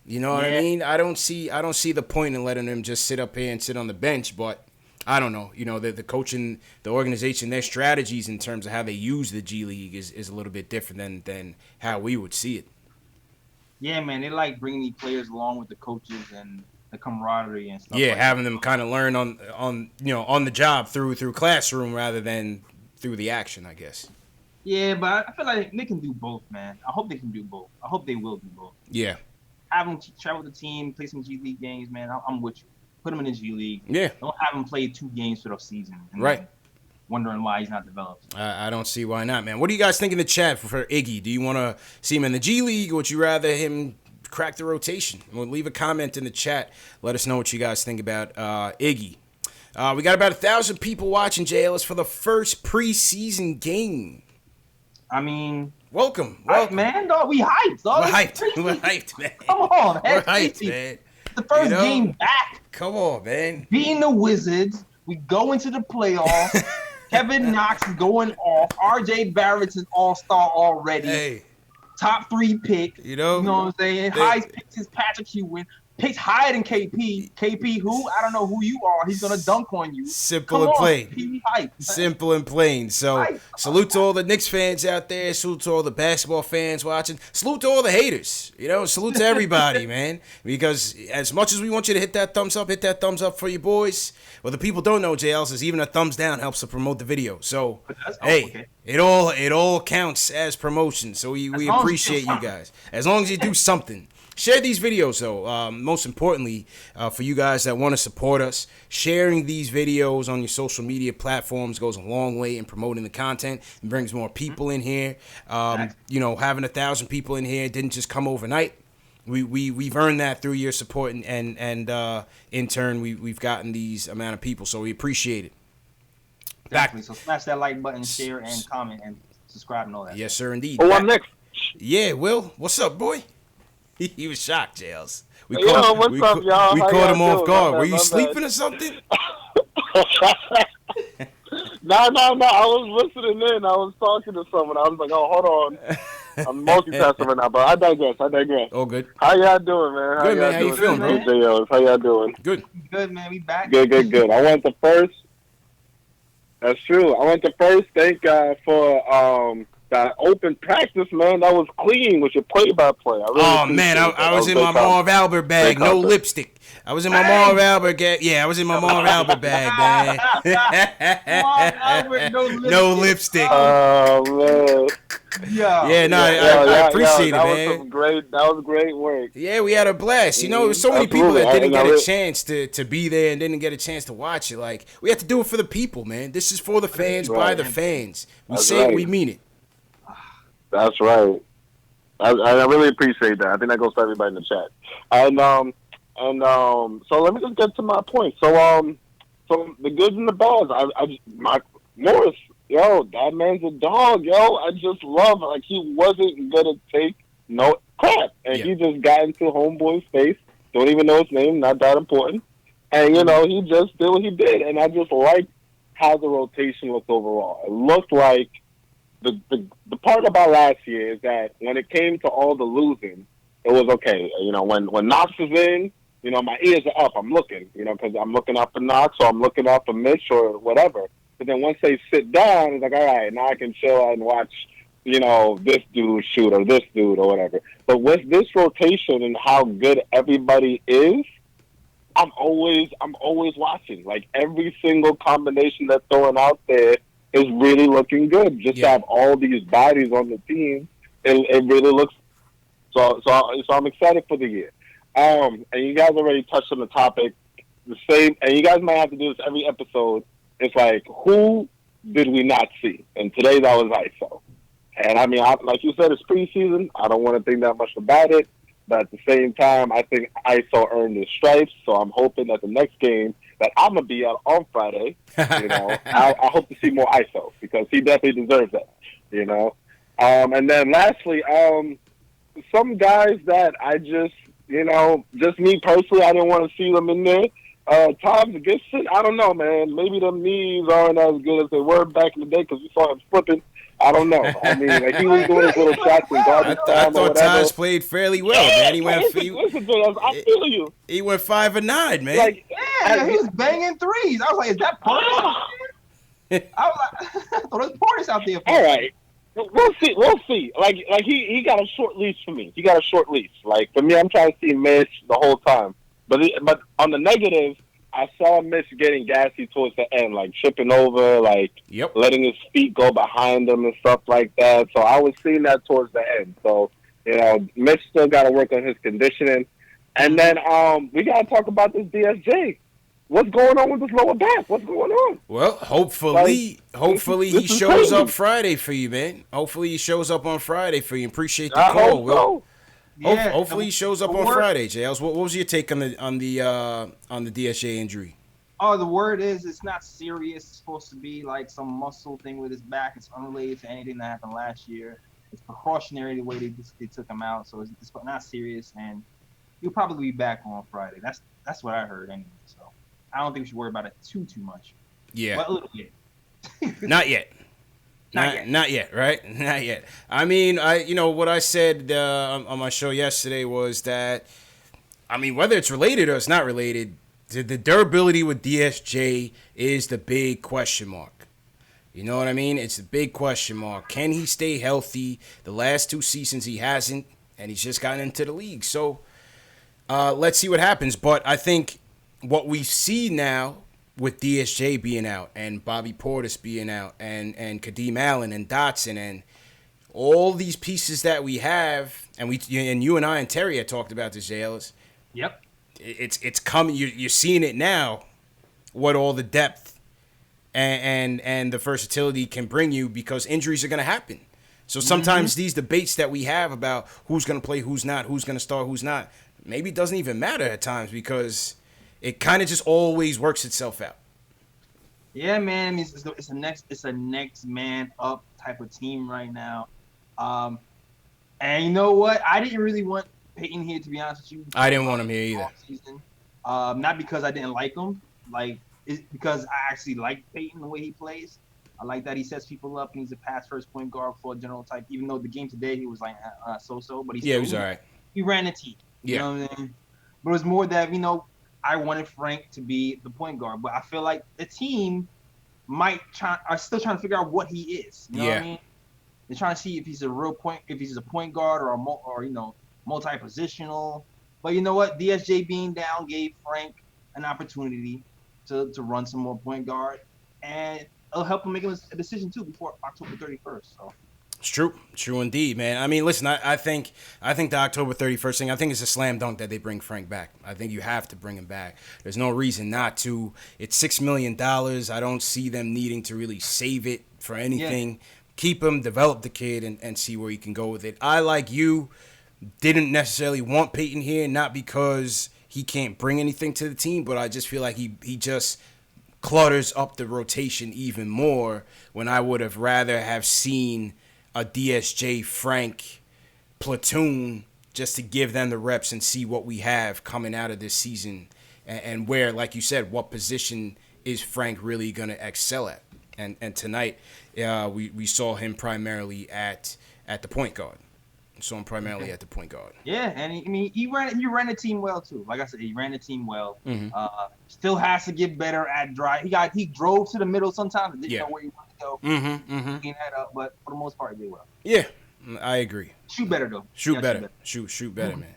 You know what I mean? I don't see the point in letting him just sit up here and sit on the bench, but I don't know. You know, the coaching, the organization, their strategies in terms of how they use the G League is a little bit different than how we would see it. Yeah, man, they like bringing these players along with the coaches and the camaraderie and stuff. Yeah, having them kind of learn on the job through classroom rather than through the action, I guess. Yeah, but I feel like they can do both, man. I hope they can do both. I hope they will do both. Yeah. Have them travel with the team, play some G League games, man. I'm with you. Put him in the G League. Yeah. Don't have him play 2 games for the season. Right. Wondering why he's not developed. I don't see why not, man. What do you guys think in the chat for Iggy? Do you want to see him in the G League, or would you rather him crack the rotation? Well, leave a comment in the chat. Let us know what you guys think about Iggy. We got about 1,000 people watching JLS for the first preseason game. I mean, welcome, man. Dog, we hyped. Dog. We're hyped, man. Come on, we're hyped, man. The first game back. Come on, man. Beating the Wizards. We go into the playoffs. Kevin Knox is going off. RJ Barrett's an all-star already. Hey. Top 3 pick. You know what I'm saying? Highest picks is Patrick Ewing. Picks higher than KP. KP who? I don't know who you are. He's going to dunk on you. Simple and plain. Simple and plain. So, salute to all the Knicks fans out there. Salute to all the basketball fans watching. Salute to all the haters. Salute to everybody, man. Because as much as we want you to hit that thumbs up for your boys. Well, the people don't know, JL says even a thumbs down helps to promote the video. So, hey, it all counts as promotion. So we appreciate you guys. As long as you do something. Share these videos, though. Most importantly, for you guys that want to support us, sharing these videos on your social media platforms goes a long way in promoting the content and brings more people in here. Having 1,000 people in here didn't just come overnight. We've earned that through your support, and in turn we've gotten these amount of people, so we appreciate it. Definitely. So smash that like button, share, and comment, and subscribe and all that. Yes, sir, indeed. Oh, I'm next. Yeah, Will, what's up, boy? He was shocked, Jails. We Yo, what's up, y'all? We How caught y'all him off doing? guard. My Were bad, you my sleeping bad. or something? No. I was listening in. I was talking to someone. I was like, oh, hold on. I'm multitasking right now, but I digress. Oh, good. How y'all doing, man? Good, man. How doing? you feeling, bro? Hey, JLs. How y'all doing? Good. Good, man. We back. Good. I went to first. That's true. I went to first. Thank God for that open practice, man. That was clean with your play-by-play. Oh, man, I was in my Marv Albert bag. No lipstick. I was in my Marv Albert bag. Yeah, I was in my Marv Albert bag, man. No lipstick. Oh, man. Yeah, I appreciate it, man. That was great work. Yeah, we had a blast. You know, there was so many people that didn't get a chance to be there and didn't get a chance to watch it. Like, we have to do it for the people, man. This is for the fans, by the fans. We say it, we mean it. That's right. I really appreciate that. I think that goes to everybody in the chat. So let me just get to my point. So the goods and the bads. Morris, yo, that man's a dog, yo. I just love it. Like, he wasn't gonna take no crap, and he just got into homeboy's face. Don't even know his name. Not that important. And he just did what he did, and I just liked how the rotation looked overall. It looked like the part about last year is that when it came to all the losing, it was okay. When Knox is in, my ears are up. I'm looking, because I'm looking up for Knox or I'm looking up for Mitch or whatever. But then once they sit down, it's like, all right, now I can chill and watch, this dude shoot or this dude or whatever. But with this rotation and how good everybody is, I'm always watching. Like, every single combination that's throwing out there is really looking good. Just to have all these bodies on the team, it really looks so I'm excited for the year. And you guys already touched on the topic. The same, and you guys might have to do this every episode. It's like, who did we not see? And today that was ISO. And I mean, like you said, it's preseason. I don't want to think that much about it. But at the same time, I think ISO earned his stripes. So I'm hoping that the next game that I'm going to be at on Friday, I hope to see more ISO because he definitely deserves that, And then lastly, some guys that I just me personally, I didn't want to see them in there. Tom's Gibson, I don't know, man. Maybe the knees aren't as good as they were back in the day because we saw him flipping. I don't know. I mean, like, he was doing his little shots in garbage time. I thought Taj played fairly well, man. He went. Listen to us. I feel you. He went 5 of 9, man. Like, he was banging threes. I was like, is that Portis? I was like, I thought there's Portis out there. All right. We'll see. Like he got a short leash for me. He got a short leash. Like, for me, I'm trying to see Mitch the whole time. But on the negative, I saw Mitch getting gassy towards the end, like tripping over, like letting his feet go behind him and stuff like that. So I was seeing that towards the end. So, Mitch still got to work on his conditioning. And then we got to talk about this DSJ. What's going on with this lower back? What's going on? Well, hopefully he shows up Friday for you, man. Hopefully he shows up on Friday for you. Appreciate the call, Will. So. Yeah, hopefully he shows up on Friday, JLs. What was your take on the DSJ injury? Oh, the word is it's not serious. It's supposed to be like some muscle thing with his back. It's unrelated to anything that happened last year. It's precautionary the way they took him out, so it's not serious, and he'll probably be back on Friday. That's what I heard anyway. So I don't think we should worry about it too much. Yeah, but a little bit. Not yet. Not yet, right? Not yet. I mean, what I said on my show yesterday was that, I mean, whether it's related or it's not related, the durability with DSJ is the big question mark. You know what I mean? It's a big question mark. Can he stay healthy? The last 2 seasons he hasn't, and he's just gotten into the league. So let's see what happens. But I think what we see now, with DSJ being out and Bobby Portis being out and Kadeem Allen and Dotson and all these pieces that we have, and you and I and Terry had talked about this, JLs. Yep. It's coming. You're seeing it now. What all the depth and the versatility can bring you because injuries are going to happen. So sometimes these debates that we have about who's going to play, who's not, who's going to start, who's not, maybe it doesn't even matter at times because it kind of just always works itself out. Yeah, man. I mean, it's a next man up type of team right now. And you know what? I didn't really want Peyton here, to be honest with you. I didn't want him here either. Season. Not because I didn't like him. It's because I actually like Peyton the way he plays. I like that he sets people up and he's a pass first point guard for a general type. Even though the game today he was like so-so, but he was all right. He ran the team. You know what I mean? But it was more that I wanted Frank to be the point guard, but I feel like the team are still trying to figure out what he is. You know what I mean? They're trying to see if he's a point guard or multi-positional. But you know what? DSJ being down gave Frank an opportunity to run some more point guard, and it'll help him make a decision too before October 31st. So. It's true indeed, man. I mean, listen, I think the October 31st thing, I think it's a slam dunk that they bring Frank back. I think you have to bring him back. There's no reason not to. It's $6 million. I don't see them needing to really save it for anything. Yeah. Keep him, develop the kid, and see where he can go with it. I, like you, didn't necessarily want Peyton here, not because he can't bring anything to the team, but I just feel like he just clutters up the rotation even more when I would have rather have seen a DSJ Frank platoon just to give them the reps and see what we have coming out of this season and where, like you said, what position is Frank really going to excel at. And tonight we saw him primarily at the point guard. So I'm primarily at the point guard. Yeah, and he ran the team well too. Like I said, he ran the team well. Still has to get better at drive. He drove to the middle sometimes and didn't know where he wanted to go. Clean that up, but for the most part, he did well. Yeah, I agree. Shoot better though. Shoot better, man.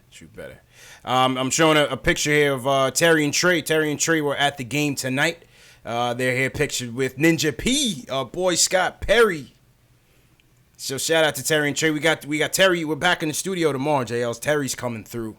Shoot better. I'm showing a picture here of Terry and Trey. Terry and Trey were at the game tonight. They're here pictured with Ninja P, boy Scott Perry. So shout out to Terry and Trey. We got Terry. We're back in the studio tomorrow, JLs. Terry's coming through.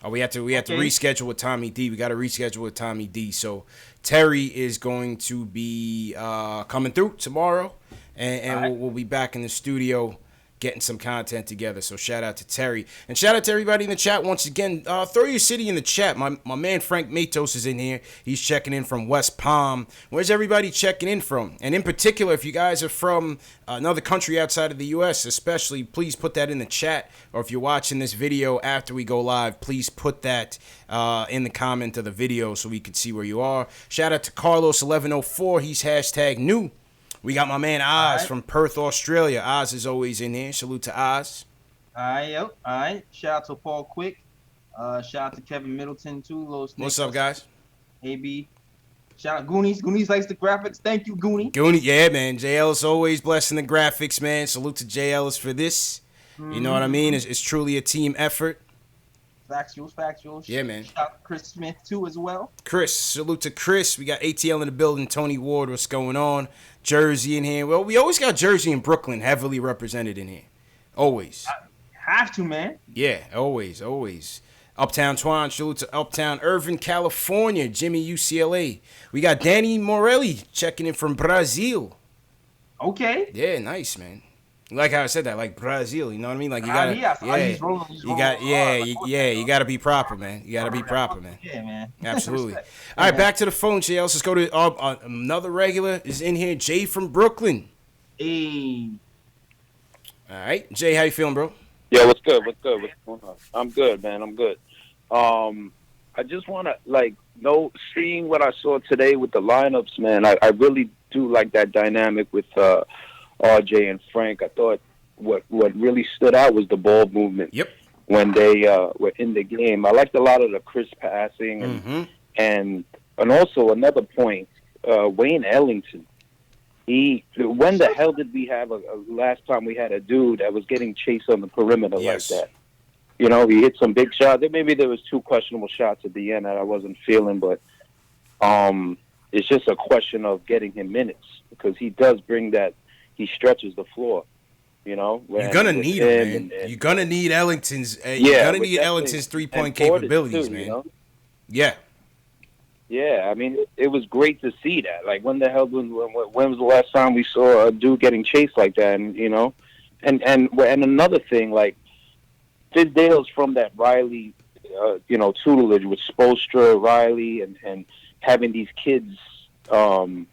We have to reschedule with Tommy D. We got to reschedule with Tommy D. So Terry is going to be coming through tomorrow, and we'll be back in the studio getting some content together. So shout out to Terry. And shout out to everybody in the chat once again. Throw your city in the chat. My man Frank Matos is in here. He's checking in from West Palm. Where's everybody checking in from? And in particular, if you guys are from another country outside of the U.S. especially, please put that in the chat. Or if you're watching this video after we go live, please put that in the comment of the video so we can see where you are. Shout out to Carlos1104. He's #new. We got my man Oz from Perth, Australia. Oz is always in here. Salute to Oz. All right. Shout out to Paul Quick. Shout out to Kevin Middleton, too. What's up, guys? AB. Shout out Goonies. Goonies likes the graphics. Thank you, Goonie. Goonie, yeah, man. JL is always blessing the graphics, man. Salute to JL for this. You know what I mean? It's truly a team effort. Factuals. Yeah, man. Shout out to Chris Smith, too, as well. Chris. Salute to Chris. We got ATL in the building. Tony Ward, what's going on? Jersey in here. Well, we always got Jersey and Brooklyn heavily represented in here. Always. Have to, man. Yeah, always. Uptown Twan, salute to Uptown Irvine, California. Jimmy, UCLA. We got Danny Morelli checking in from Brazil. Okay. Yeah, nice, man. Like how I said that, like Brazil, you know what I mean? Like you gotta, you gotta be proper, man. You gotta be proper, man. Yeah, man. Absolutely. All right, back to the phone, JL. Let's go to another regular is in here, Jay from Brooklyn. Hey. All right, Jay, how you feeling, bro? Yeah, what's good? What's going on? I'm good, man. I'm good. I just want to seeing what I saw today with the lineups, man. I really do like that dynamic with RJ and Frank. I thought what really stood out was the ball movement. Yep. When they were in the game, I liked a lot of the crisp passing and also another point, Wayne Ellington. When the hell did we have last time we had a dude that was getting chased on the perimeter like that? You know, he hit some big shots. Maybe there was 2 questionable shots at the end that I wasn't feeling, but it's just a question of getting him minutes because he does bring that. He stretches the floor, you know. You're gonna need him, man. You're gonna need Ellington's. You're gonna need Ellington's 3-point capabilities, too, man. You know? Yeah. Yeah, I mean, it was great to see that. Like, when was the last time we saw a dude getting chased like that? And, you know, and another thing, like Fizdale's from that Riley, tutelage with Spoelstra, Riley, and having these kids, being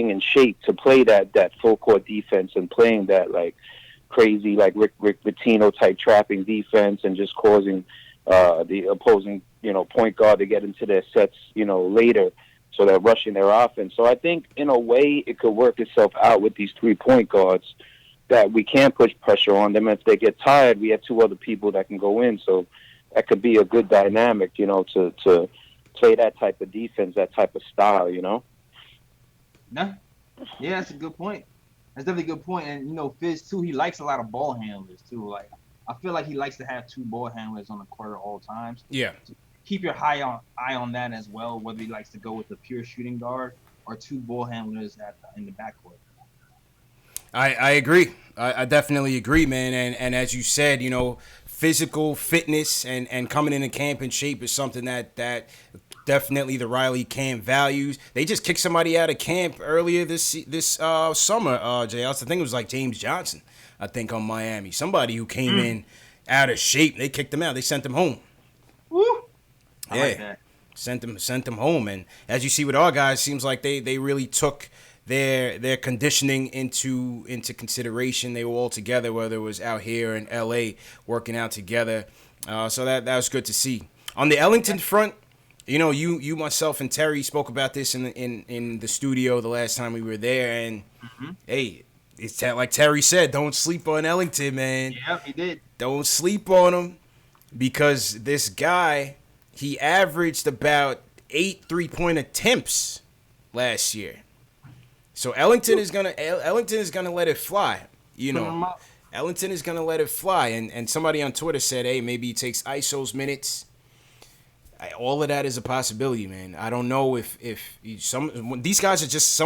in shape to play that full court defense and playing that like crazy like Rick Pitino type trapping defense and just causing the opposing point guard to get into their sets later, so they're rushing their offense. So I think in a way it could work itself out with these 3-point guards that we can push pressure on them. If they get tired, we have 2 other people that can go in. So that could be a good dynamic, to play that type of defense, that type of style, Yeah, that's a good point. That's definitely a good point. And Fizz too, he likes a lot of ball handlers too. Like I feel like he likes to have 2 ball handlers on the court at all times. Yeah. So keep your eye on that as well. Whether he likes to go with a pure shooting guard or 2 ball handlers in the backcourt. I agree. I definitely agree, man. And as you said, physical fitness and coming into camp in shape is something that definitely the Riley camp values. They just kicked somebody out of camp earlier this summer, JL. I think it was like James Johnson, I think, on Miami. Somebody who came in out of shape. They kicked him out. They sent him home. Woo! I Yeah. like that. Sent them home. And as you see with our guys, seems like they really took their conditioning into consideration. They were all together, whether it was out here in LA working out together. So that was good to see. On the Ellington front, you myself and Terry spoke about this in the studio the last time we were there, and hey, it's like Terry said, don't sleep on Ellington, man. Yep, he did. Don't sleep on him, because this guy, he averaged about 8 3-point attempts last year. So Ellington is gonna let it fly, Ellington is gonna let it fly, and somebody on Twitter said, hey, maybe he takes ISO's minutes. All of that is a possibility, man. I don't know if some of these guys are just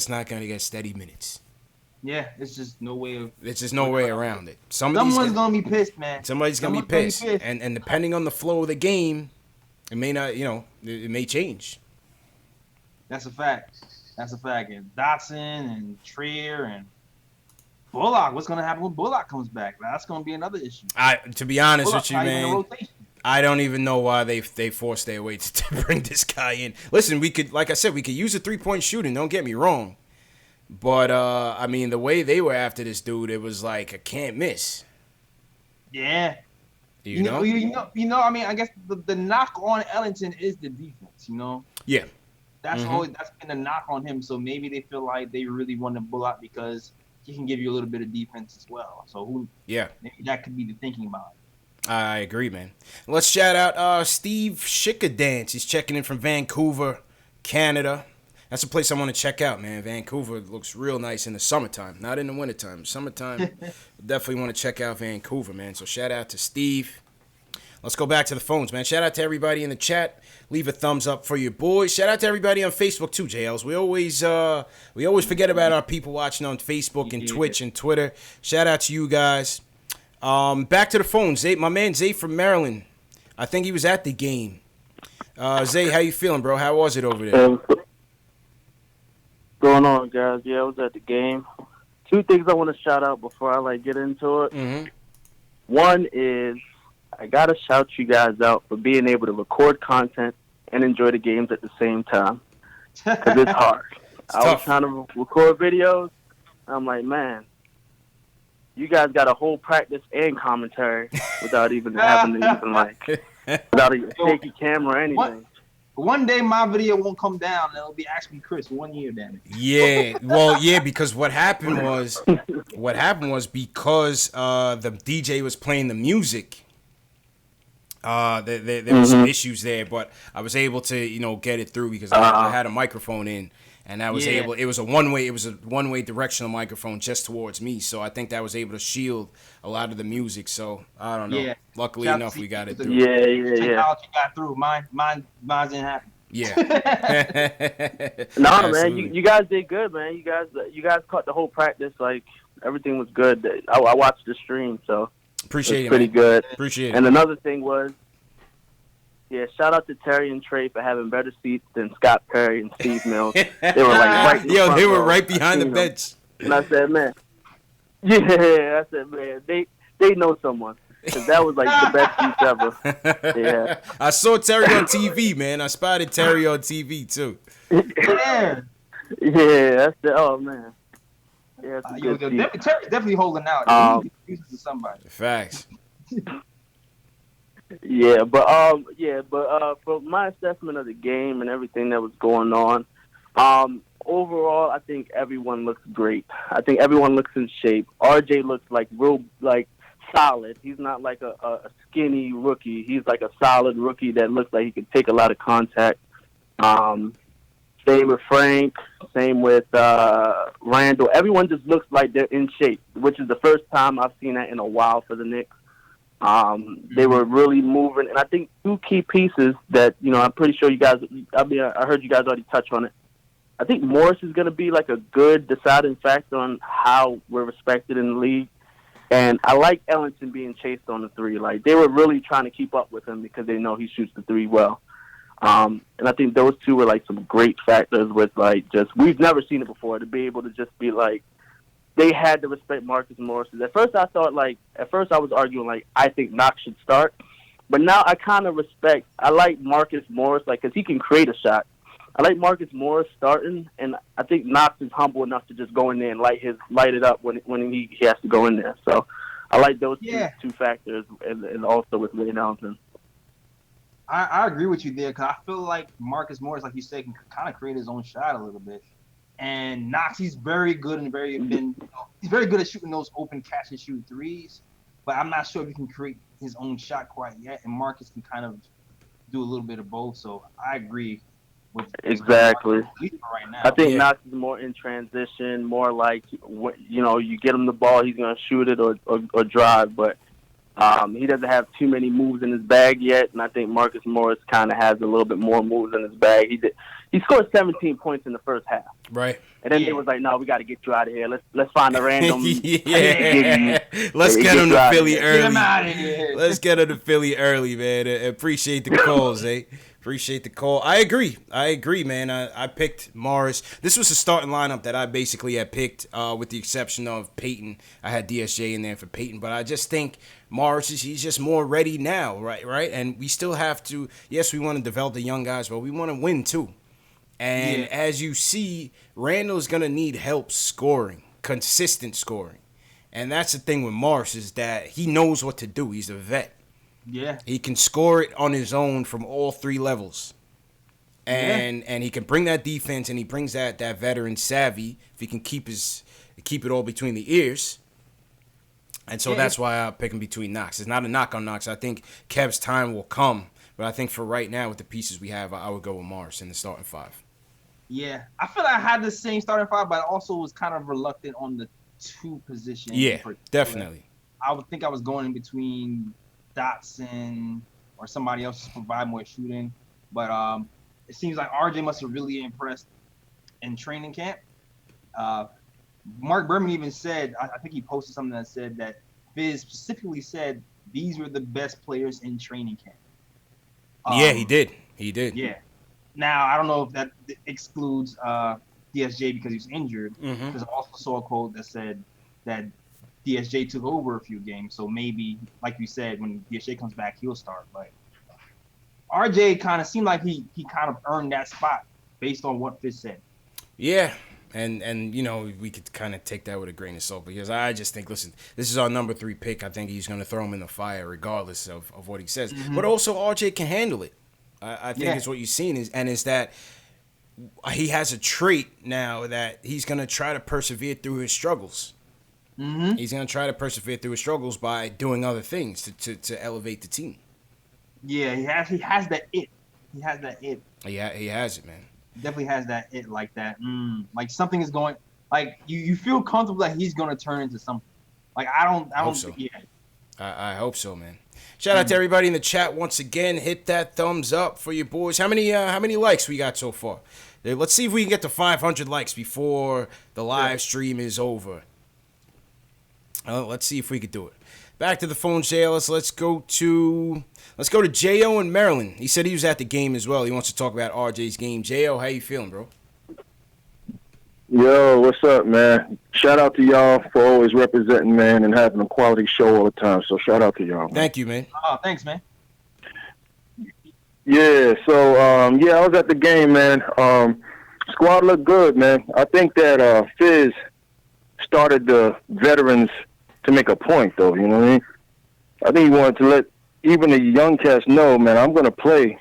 not gonna get steady minutes. Yeah, it's just no way around it. Someone's gonna be pissed, man. Somebody's gonna be pissed, and depending on the flow of the game, it may not, it may change. That's a fact. And Dotson and Trier and Bullock. What's gonna happen when Bullock comes back? That's gonna be another issue. To be honest Bullock's with you, man, I don't even know why they forced their way to bring this guy in. Listen, we could use a 3-point shooting. Don't get me wrong, but the way they were after this dude, it was like a can't miss. Yeah. You know. I guess the knock on Ellington is the defense. Yeah. That's been a knock on him. So maybe they feel like they really want to Bullock because he can give you a little bit of defense as well. So maybe that could be the thinking about it. I agree, man. Let's shout out Steve Schickadance. He's checking in from Vancouver, Canada. That's a place I want to check out, man. Vancouver looks real nice in the summertime, not in the wintertime. Summertime, definitely want to check out Vancouver, man. So shout out to Steve. Let's go back to the phones, man. Shout out to everybody in the chat. Leave a thumbs up for your boys. Shout out to everybody on Facebook too, JLs. We always forget about our people watching on Facebook and Twitch and Twitter. Shout out to you guys. Back to the phones. Zay, my man Zay from Maryland. I think he was at the game. Zay, how you feeling, bro? How was it over there? What's going on, guys? Yeah, I was at the game. 2 things I want to shout out before I get into it. Mm-hmm. One is I gotta shout you guys out for being able to record content and enjoy the games at the same time, because it's hard. I was trying to record videos. I'm like, man, you guys got a whole practice and commentary without even having to without a shaky camera or anything. One day my video won't come down and it'll be Ask Me Chris 1 year, damn it. Yeah, well, yeah, because what happened was because the DJ was playing the music. There were some issues there, but I was able to get it through because I had a microphone in, and I was able. It was a one way directional microphone just towards me, so I think that was able to shield a lot of the music. So I don't know. Yeah. Luckily enough, we got it through. Yeah. Technology got through. Mine didn't happen. Yeah. No, man, you guys did good, man. You guys caught the whole practice. Everything was good. I watched the stream, so. Appreciate it, pretty man. good. Appreciate it. And another thing was, shout out to Terry and Trey for having better seats than Scott Perry and Steve Mills. They were right. They were right behind the bench. And I said, man, yeah, I said, man, they know someone. Because that was like the best speech ever. Yeah. I saw Terry on TV, man. I spotted Terry on TV too. Yeah. Yeah, that's the, oh man. Yeah, that's a good speech. Terry's definitely holding out. He's to somebody. Facts. Yeah, but for my assessment of the game and everything that was going on, overall I think everyone looks great. I think everyone looks in shape. RJ looks like real solid. He's not like a skinny rookie. He's like a solid rookie that looks like he can take a lot of contact. Same with Frank. Same with Randall. Everyone just looks like they're in shape, which is the first time I've seen that in a while for the Knicks. They were really moving, and I think two key pieces that, I'm pretty sure you guys, I heard you guys already touch on it. I think Morris is going to be like a good deciding factor on how we're respected in the league. And I like Ellington being chased on the three. Like, they were really trying to keep up with him because they know he shoots the three well. And I think those two were like some great factors with we've never seen it before, to be able to just be like, they had to respect Marcus Morris. At first I was arguing I think Knox should start. But now I kind of I like Marcus Morris, because he can create a shot. I like Marcus Morris starting, and I think Knox is humble enough to just go in there and light it up when he has to go in there. So I like those two factors, and also with Ray Ellington. I agree with you there, because I feel like Marcus Morris, like you said, can kind of create his own shot a little bit. And Knox, he's very good and he's very good at shooting those open catch and shoot threes. But I'm not sure if he can create his own shot quite yet. And Marcus can kind of do a little bit of both. So I agree with exactly. Right now. I think Knox is more in transition, more like you get him the ball, he's gonna shoot it or drive, but he doesn't have too many moves in his bag yet, and I think Marcus Morris kind of has a little bit more moves in his bag. He scored 17 points in the first half, right? And then they was like, "No, we got to get you out of here. Let's find a random. Let's get him to Philly early. Get him out of here. Let's get him to Philly early, man. Appreciate the calls, eh? Appreciate the call. I agree, man. I picked Morris. This was a starting lineup that I basically had picked, with the exception of Peyton. I had DSJ in there for Peyton, but I just think Morris he's just more ready now, right? And we still have to. Yes, we want to develop the young guys, but we want to win too. And as you see, Randall's gonna need help scoring, consistent scoring, and that's the thing with Morris is that he knows what to do. He's a vet. Yeah, he can score it on his own from all three levels, and he can bring that defense, and he brings that veteran savvy. If he can keep it all between the ears, and so that's why I pick him between Knox. It's not a knock on Knox. I think Kev's time will come, but I think for right now with the pieces we have, I would go with Morris in the starting five. Yeah, I feel like I had the same starting five, but I also was kind of reluctant on the two positions. Yeah, definitely. I would think I was going in between Dotson or somebody else to provide more shooting, but it seems like RJ must have really impressed in training camp. Mark Berman even said, I think he posted something that said that Fizz specifically said these were the best players in training camp. Yeah, he did. Yeah. Now, I don't know if that excludes DSJ because he's injured, because I also saw a quote that said that DSJ took over a few games, so maybe, like you said, when DSJ comes back, he'll start. But RJ kind of seemed like he kind of earned that spot based on what Fizz said. Yeah, and we could kind of take that with a grain of salt because I just think, listen, this is our number 3 pick. I think he's going to throw him in the fire regardless of what he says. But also, RJ can handle it. I think it's what you've seen is that he has a trait now that he's going to try to persevere through his struggles. He's going to try to persevere through his struggles by doing other things to elevate the team. Yeah, he has that it. He has that it. Yeah, he has it, man. Definitely has that it like that. Like something is going. Like you feel comfortable that he's going to turn into something. Like I don't hope so. Yeah. I hope so, man. Shout out to everybody in the chat once again. Hit that thumbs up for your boys. How many likes we got so far? Let's see if we can get to 500 likes before the live stream is over. Let's see if we could do it. Back to the phone, JLS. Let's go to Jo in Maryland. He said he was at the game as well. He wants to talk about RJ's game. Jo, how you feeling, bro? Yo, what's up, man? Shout out to y'all for always representing, man, and having a quality show all the time. So shout out to y'all. Man. Thank you, man. Oh, thanks, man. Yeah, so I was at the game, man. Squad looked good, man. I think that Fizz started the veterans to make a point, though. You know what I mean? I think he wanted to let even the young cats know, man, I'm going to play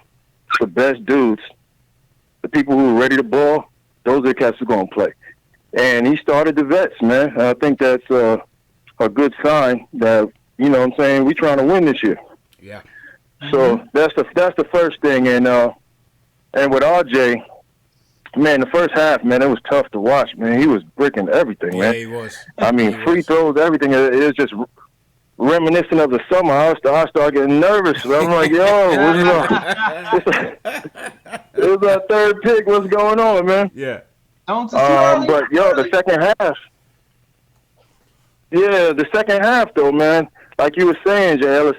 the best dudes. The people who are ready to ball, those are the cats who are going to play. And he started the vets, man. I think that's a good sign that, you know what I'm saying, we're trying to win this year. Yeah. So that's the first thing. And with RJ, man, the first half, man, it was tough to watch, man. He was bricking everything, man. Yeah, he was. I mean, free throws, everything. It was just reminiscent of the summer. I started getting nervous. I'm like, yo, it was our third pick. What's going on, man? Yeah. But yo, the second half. Yeah, the second half though, man. Like you were saying, Jay Ellis,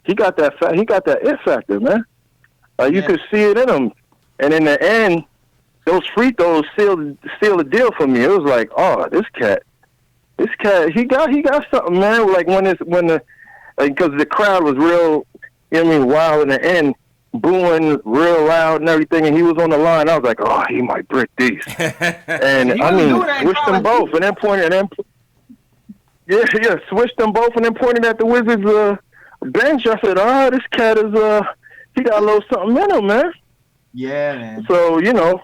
he got that it factor, man. You could see it in him, and in the end, those free throws sealed the deal for me. It was like, oh, this cat, he got something, man. Like because the crowd was real, you know what I mean, wild in the end, booing real loud and everything, and he was on the line. I was like, oh, he might brick these. And I mean, switched them both, and then pointed, switched them both, and then pointed at the Wizards bench. I said, oh, this cat is he got a little something in him, man. Yeah, man. So, you know,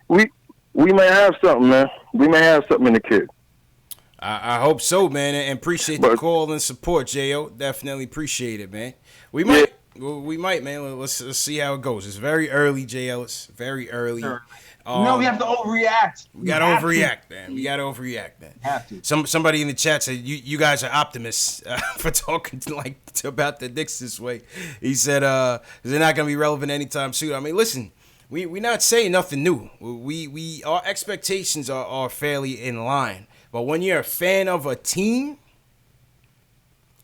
we may have something, man. We may have something in the kid. I hope so, man, and appreciate the call and support, J.O. Definitely appreciate it, man. We might, man. Let's see how it goes. It's very early, J. Ellis. Very early. Sure. We have to overreact. We got to overreact, man. We got to overreact, man. Have to. Somebody in the chat said you guys are optimists for talking about the Knicks this way. He said they're not going to be relevant anytime soon. I mean, listen, we're not saying nothing new. We our expectations are fairly in line. But when you're a fan of a team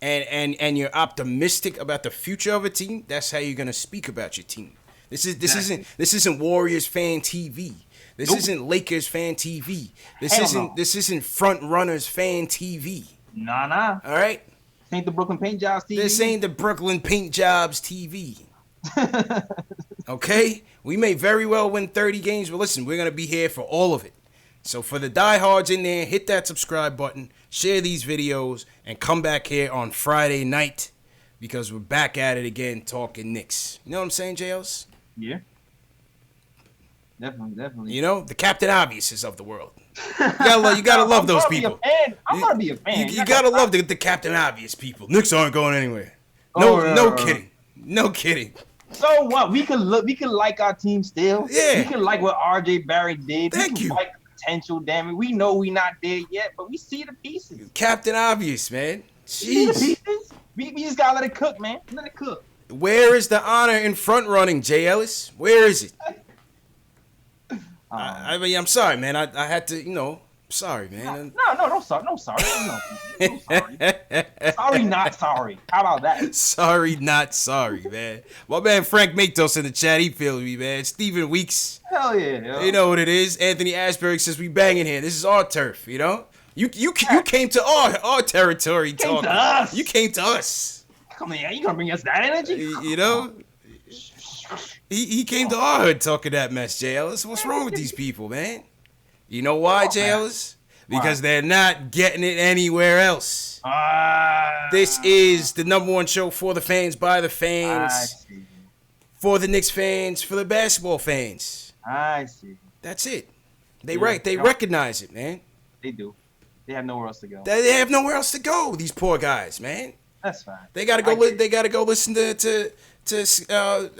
and you're optimistic about the future of a team, that's how you're going to speak about your team. This isn't Warriors fan TV. This isn't Lakers fan TV. This isn't Front Runners fan TV. Nah. All right? This ain't the Brooklyn Paint Jobs TV. This ain't the Brooklyn Paint Jobs TV. Okay? We may very well win 30 games, but listen, we're going to be here for all of it. So for the diehards in there, hit that subscribe button, share these videos, and come back here on Friday night because we're back at it again talking Knicks. You know what I'm saying, JLs? Yeah. Definitely. You know, the Captain Obviouses of the world. You gotta love those people. I'm gonna be a fan. You gotta love the Captain Obvious people. Knicks aren't going anywhere. No kidding. No kidding. So what? We can like our team still. Yeah. We can like what RJ Barrett did. Thank you. Like potential, damn it. We know we not there yet, but we see the pieces. Captain Obvious, man. See the pieces. We just gotta let it cook, man. Let it cook. Where is the honor in front running, Jay Ellis? Where is it? I mean, I'm sorry, man. I had to, sorry, man. No, sorry. No sorry. Sorry, not sorry. How about that? Sorry, not sorry, man. My man Frank Matos in the chat, he feels me, man. Stephen Weeks. Hell yeah. Yo. You know what it is. Anthony Asberg says we banging here. This is our turf, you know? You came to our territory talking. To us. You came to us. Come here, you gonna bring us that energy? You know? He came to our hood talking that mess, Jay Ellis. What's wrong with these people, man? You know why, Jay Ellis? Because they're not getting it anywhere else. This is the #1 show for the fans, by the fans, for the Knicks fans, for the basketball fans. I see. That's it. They recognize it, man. They do. They have nowhere else to go. They have nowhere else to go. These poor guys, man. That's fine. They gotta go. They gotta go listen to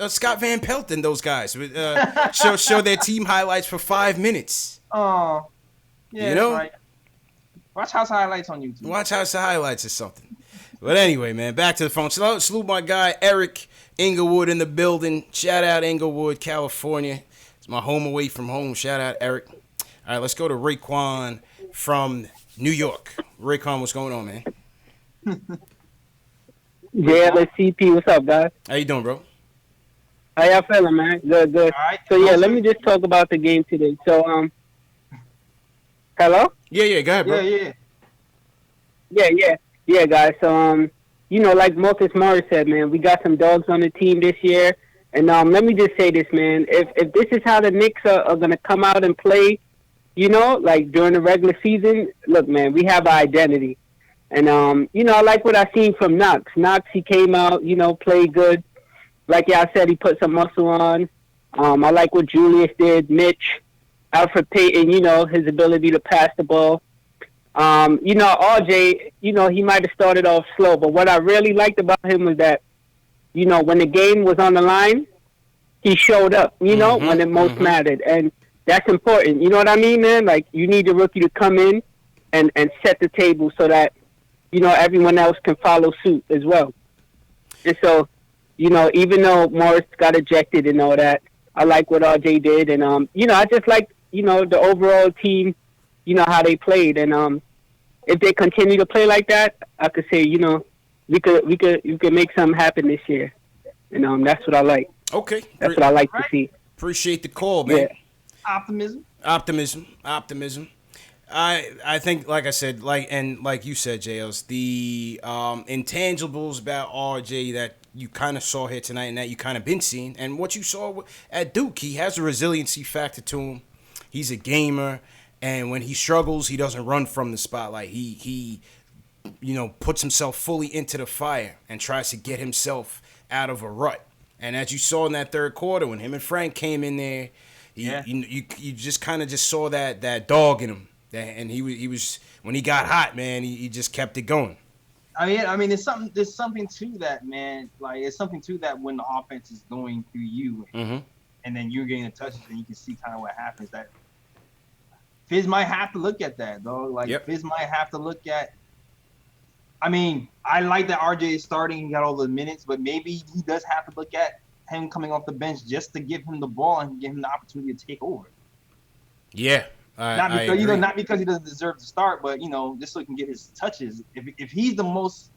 Scott Van Pelt and those guys. Show their team highlights for 5 minutes. Oh, yeah. You know. Right. Watch House Highlights on YouTube. Watch House Highlights or something. But anyway, man, back to the phone. Salute my guy Eric Inglewood in the building. Shout out Inglewood, California. It's my home away from home. Shout out Eric. All right, let's go to Raekwon from New York. Raekwon, what's going on, man? Yeah, let's CP. What's up, guys? How you doing, bro? How y'all feeling, man? Good. All right. So, yeah, let me just talk about the game today. So, Hello? Yeah, go ahead, bro. Yeah, guys. So, like Marcus Morris said, man, we got some dogs on the team this year. And let me just say this, man. If this is how the Knicks are going to come out and play, like during the regular season, look, man, we have an identity. And, I like what I seen from Knox. Knox, he came out, played good. Like y'all said, he put some muscle on. I like what Julius did. Mitch, Alfred Payton, his ability to pass the ball. RJ, he might have started off slow, but what I really liked about him was that, when the game was on the line, he showed up, when it most mattered. And that's important. You know what I mean, man? Like, you need the rookie to come in and set the table so that, everyone else can follow suit as well. And so, even though Morris got ejected and all that, I like what RJ did. And, I just like, the overall team, how they played. And if they continue to play like that, I could say, we could make something happen this year. And that's what I like. Okay. That's what I like to see. Appreciate the call, man. Yeah. Optimism. I think, like I said, like you said, JLs, the intangibles about RJ that you kind of saw here tonight and that you kind of been seeing, and what you saw at Duke, he has a resiliency factor to him. He's a gamer, and when he struggles, he doesn't run from the spotlight. He puts himself fully into the fire and tries to get himself out of a rut. And as you saw in that third quarter, when him and Frank came in there, you just kind of just saw that dog in him. And he was when he got hot, man, he just kept it going. I mean, there's something to that, man. Like, it's something to that when the offense is going through you, and then you're getting the touches, and you can see kind of what happens. That Fizz might have to look at that, though. Like, Fizz might have to look at. I mean, I like that RJ is starting. He got all the minutes, but maybe he does have to look at him coming off the bench just to give him the ball and give him the opportunity to take over. Yeah. Not because he doesn't deserve to start, but just so he can get his touches. If he's the most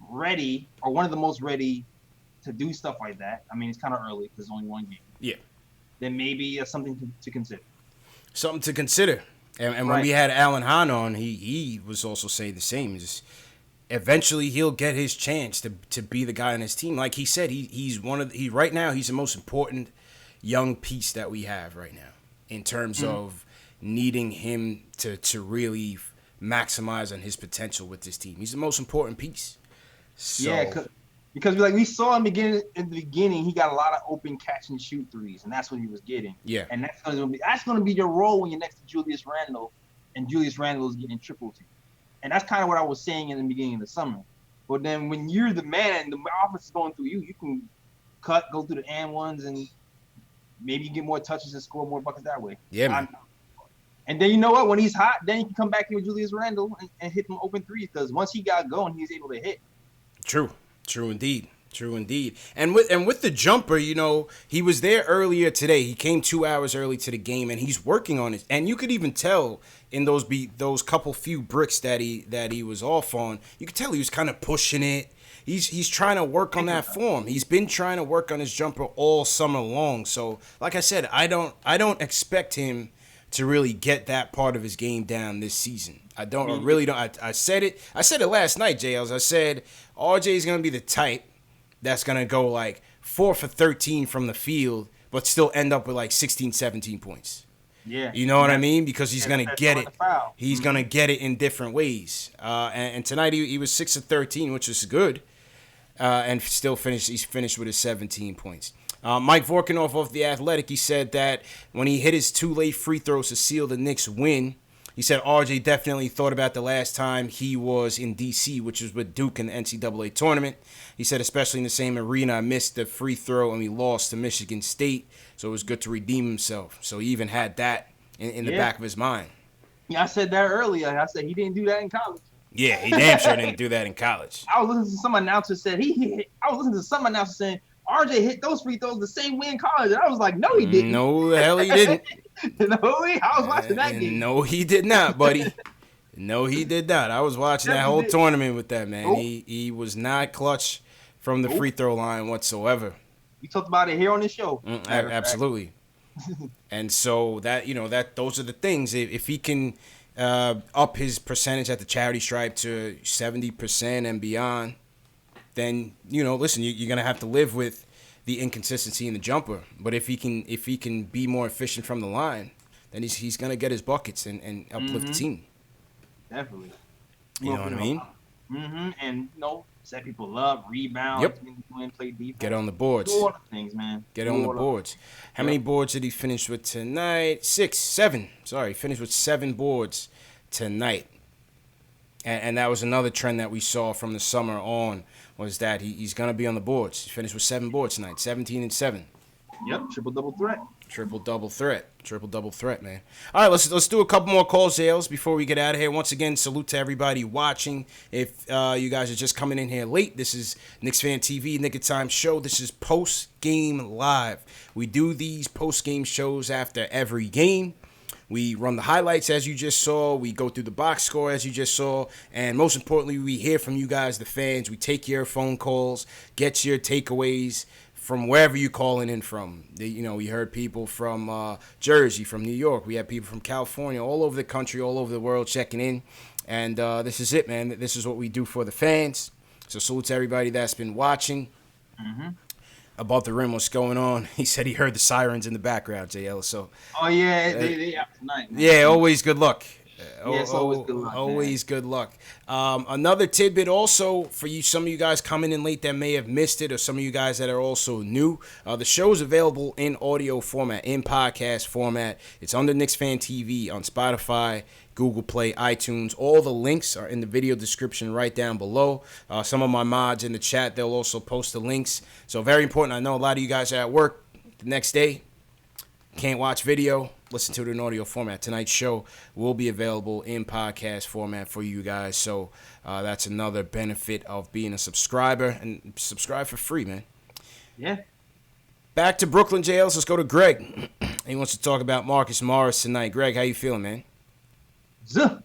ready or one of the most ready to do stuff like that, I mean, it's kind of early because there's only one game. Yeah. Then maybe something to consider. Something to consider. And when we had Alan Hahn on, he was also saying the same. Just eventually he'll get his chance to be the guy on his team. Like he said, right now he's the most important young piece that we have right now in terms of needing him to really maximize on his potential with this team. He's the most important piece. So, yeah, because we saw in the beginning, he got a lot of open catch and shoot threes, and that's what he was getting. Yeah, and that's going to be your role when you're next to Julius Randle, and Julius Randle is getting triple team. And that's kind of what I was saying in the beginning of the summer. But then when you're the man, the offense is going through you, you can go through the and ones, and maybe you get more touches and score more buckets that way. Yeah, man. And then you know what? When he's hot, then you can come back here with Julius Randle and hit them open threes, because once he got going, he's able to hit. True indeed. And with the jumper, he was there earlier today. He came 2 hours early to the game, and he's working on it. And you could even tell in those couple few bricks that he was off on, you could tell he was kind of pushing it. He's trying to work on that form. He's been trying to work on his jumper all summer long. So, like I said, I don't expect him to really get that part of his game down this season. I really don't. I said it last night, JLs. I said RJ is going to be the type that's going to go like 4 for 13 from the field, but still end up with like 16, 17 points. Yeah. You know what I mean? Because he's going to get it. He's going to get it in different ways. And tonight he was 6 of 13, which is good. And he's finished with his 17 points. Mike Vorkunov of The Athletic, he said that when he hit his 2 late free throws to seal the Knicks win, he said RJ definitely thought about the last time he was in D.C., which was with Duke in the NCAA tournament. He said, especially in the same arena, I missed the free throw and we lost to Michigan State, so it was good to redeem himself. So he even had that in the back of his mind. Yeah, I said that earlier. I said he didn't do that in college. Yeah, he damn sure didn't do that in college. I was listening to some announcer saying RJ hit those free throws the same way in college, and I was like, no, he didn't. No, the hell he didn't. I was watching that game. No, he did not, buddy. No, he did not. I was watching that whole tournament with that man. Nope. He was not clutch from the free throw line whatsoever. We talked about it here on the show. Absolutely. And so that those are the things. If he can up his percentage at the charity stripe to 70% and beyond, then listen, you're gonna have to live with the inconsistency in the jumper. But if he can be more efficient from the line, then he's gonna get his buckets and uplift the team. Definitely. You know what I mean? And set people up, rebound, Yep. play defense. Get on the boards. Do all the things, man. Get on the boards. How many boards did he finish with tonight? 7. Sorry, finished with 7 boards tonight. And that was another trend that we saw from the summer on, was that he's going to be on the boards. He finished with 7 boards tonight, 17 and 7. Yep, triple-double threat. Triple-double threat, man. All right, let's do a couple more calls, Jails, before we get out of here. Once again, salute to everybody watching. If you guys are just coming in here late, this is Knicks Fan TV, Nick of Time show. This is Postgame Live. We do these postgame shows after every game. We run the highlights, as you just saw. We go through the box score, as you just saw. And most importantly, we hear from you guys, the fans. We take your phone calls, get your takeaways from wherever you're calling in from. We heard people from Jersey, from New York. We had people from California, all over the country, all over the world checking in. And this is it, man. This is what we do for the fans. So salute to everybody that's been watching. Above the rim, what's going on? He said he heard the sirens in the background, JL. So. Oh yeah, they out tonight. Man. Yeah, always good luck. It's always good luck. Always good luck. Another tidbit also for you, some of you guys coming in late that may have missed it, or some of you guys that are also new. The show is available in audio format, in podcast format. It's under Knicks Fan TV on Spotify, Google Play, iTunes. All the links are in the video description right down below. Some of my mods in the chat, they'll also post the links. So very important. I know a lot of you guys are at work the next day. Can't watch video, listen to it in audio format. Tonight's show will be available in podcast format for you guys. So that's another benefit of being a subscriber. And subscribe for free, man. Yeah. Back to Brooklyn Jails. Let's go to Greg. He wants to talk about Marcus Morris tonight. Greg, how you feeling, man? Grizz.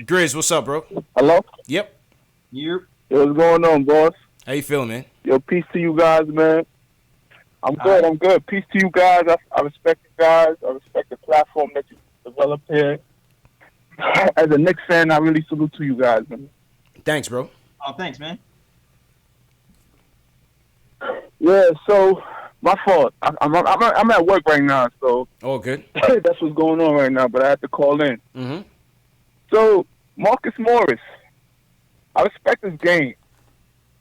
Grizz, what's up, bro? Hello? Yep. Yep. Yo, what's going on, boss? How you feeling, man? Yo, peace to you guys, man. I'm good. Peace to you guys. I respect you guys. I respect the platform that you developed here. As a Knicks fan, I really salute to you guys, man. Thanks, bro. Oh, thanks, man. Yeah, so my fault. I'm at work right now, so all good. That's what's going on right now. But I had to call in. Mm-hmm. So Marcus Morris, I respect his game,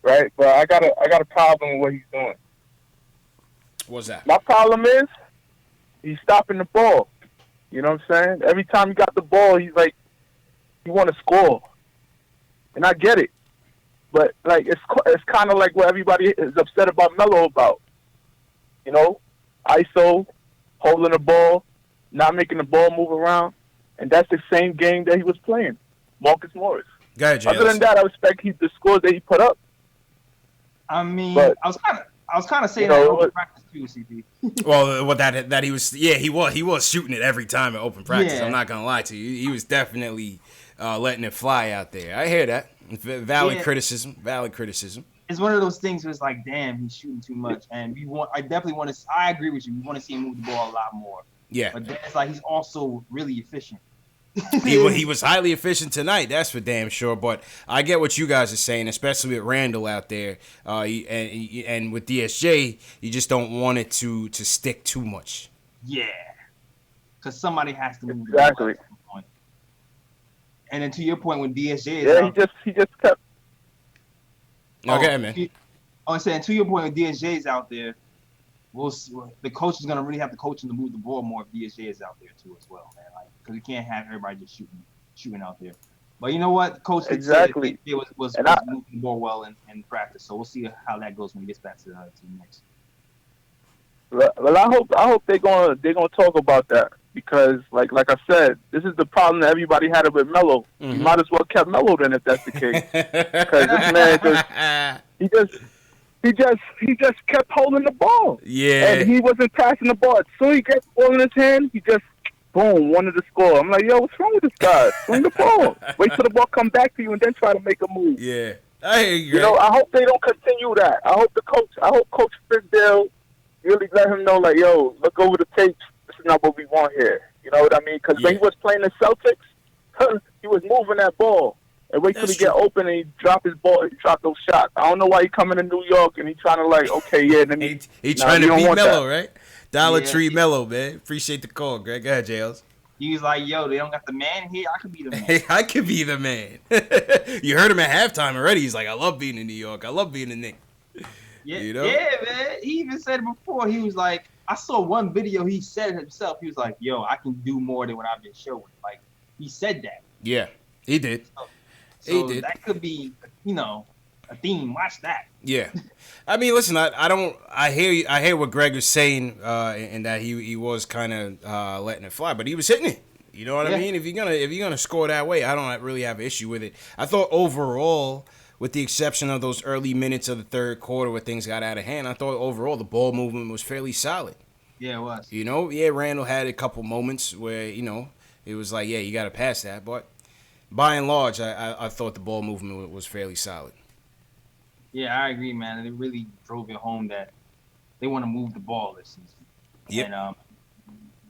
right? But I got a problem with what he's doing. What's that? My problem is he's stopping the ball. You know what I'm saying? Every time he got the ball, he's like, he want to score, and I get it. But like it's kind of like what everybody is upset about Melo about. You know, ISO, holding the ball, not making the ball move around, and that's the same game that he was playing, Marcus Morris. Go ahead, Other than that, I respect the scores that he put up. I mean, but, I was kind of saying that in open practice too, CP. Well, what that he was, yeah, he was shooting it every time in open practice. Yeah. I'm not gonna lie to you, he was definitely letting it fly out there. I hear that. Valid criticism. It's one of those things where it's like, damn, he's shooting too much, and I definitely want to. I agree with you. We want to see him move the ball a lot more. Yeah, but then it's like he's also really efficient. he was highly efficient tonight. That's for damn sure. But I get what you guys are saying, especially with Randall out there, and with DSJ, you just don't want it to stick too much. Yeah, because somebody has to move exactly. The ball. And then to your point, when DSJ is he just kept. Okay, man. I'm saying to your point, when DSJ is out there, the coach is gonna really have to coach him to move the ball more if DSJ is out there too as well, man. Like, because we can't have everybody just shooting out there. But you know what, coach exactly was moving the ball well in practice. So we'll see how that goes when he gets back to the Knicks. Well, I hope they're gonna talk about that, because like I said, this is the problem that everybody had with Melo. Mm-hmm. You might as well kept Melo then if that's the case, because this man he just kept holding the ball. Yeah, and he wasn't passing the ball. So he gets the ball in his hand, he just boom, wanted to score. I'm like, yo, what's wrong with this guy? Swing the ball. Wait till the ball come back to you and then try to make a move. Yeah, I hear you. You know, I hope they don't continue that. I hope Coach Fizdale really let him know, like, yo, look over the tapes. This is not what we want here. You know what I mean? Because when he was playing the Celtics, he was moving that ball. And wait till he get open and he drop his ball and drop those shots. I don't know why he coming to New York and he trying to like, okay, yeah. Then he trying to beat Melo, right? Dollar Tree Melo, man. Appreciate the call, Greg. Go ahead, JLs. He was like, yo, they don't got the man here. I could be the man. I could be the man. You heard him at halftime already. He's like, I love being in New York. I love being a Knick. Yeah, you know? Yeah, man. He even said it before. He was like, I saw one video. He said himself. He was like, yo, I can do more than what I've been showing. Like, he said that. Yeah, he did. So that could be, a theme. Watch that. Yeah, I mean, listen, I hear what Greg was saying, and that he was kind of letting it fly, but he was hitting it. You know what I mean? If you're gonna score that way, I don't really have an issue with it. I thought overall, with the exception of those early minutes of the third quarter where things got out of hand, I thought overall the ball movement was fairly solid. Yeah, it was. Randall had a couple moments where it was like, you got to pass that, but by and large, I thought the ball movement was fairly solid. Yeah, I agree, man. They really drove it home that they want to move the ball this season. Yeah. And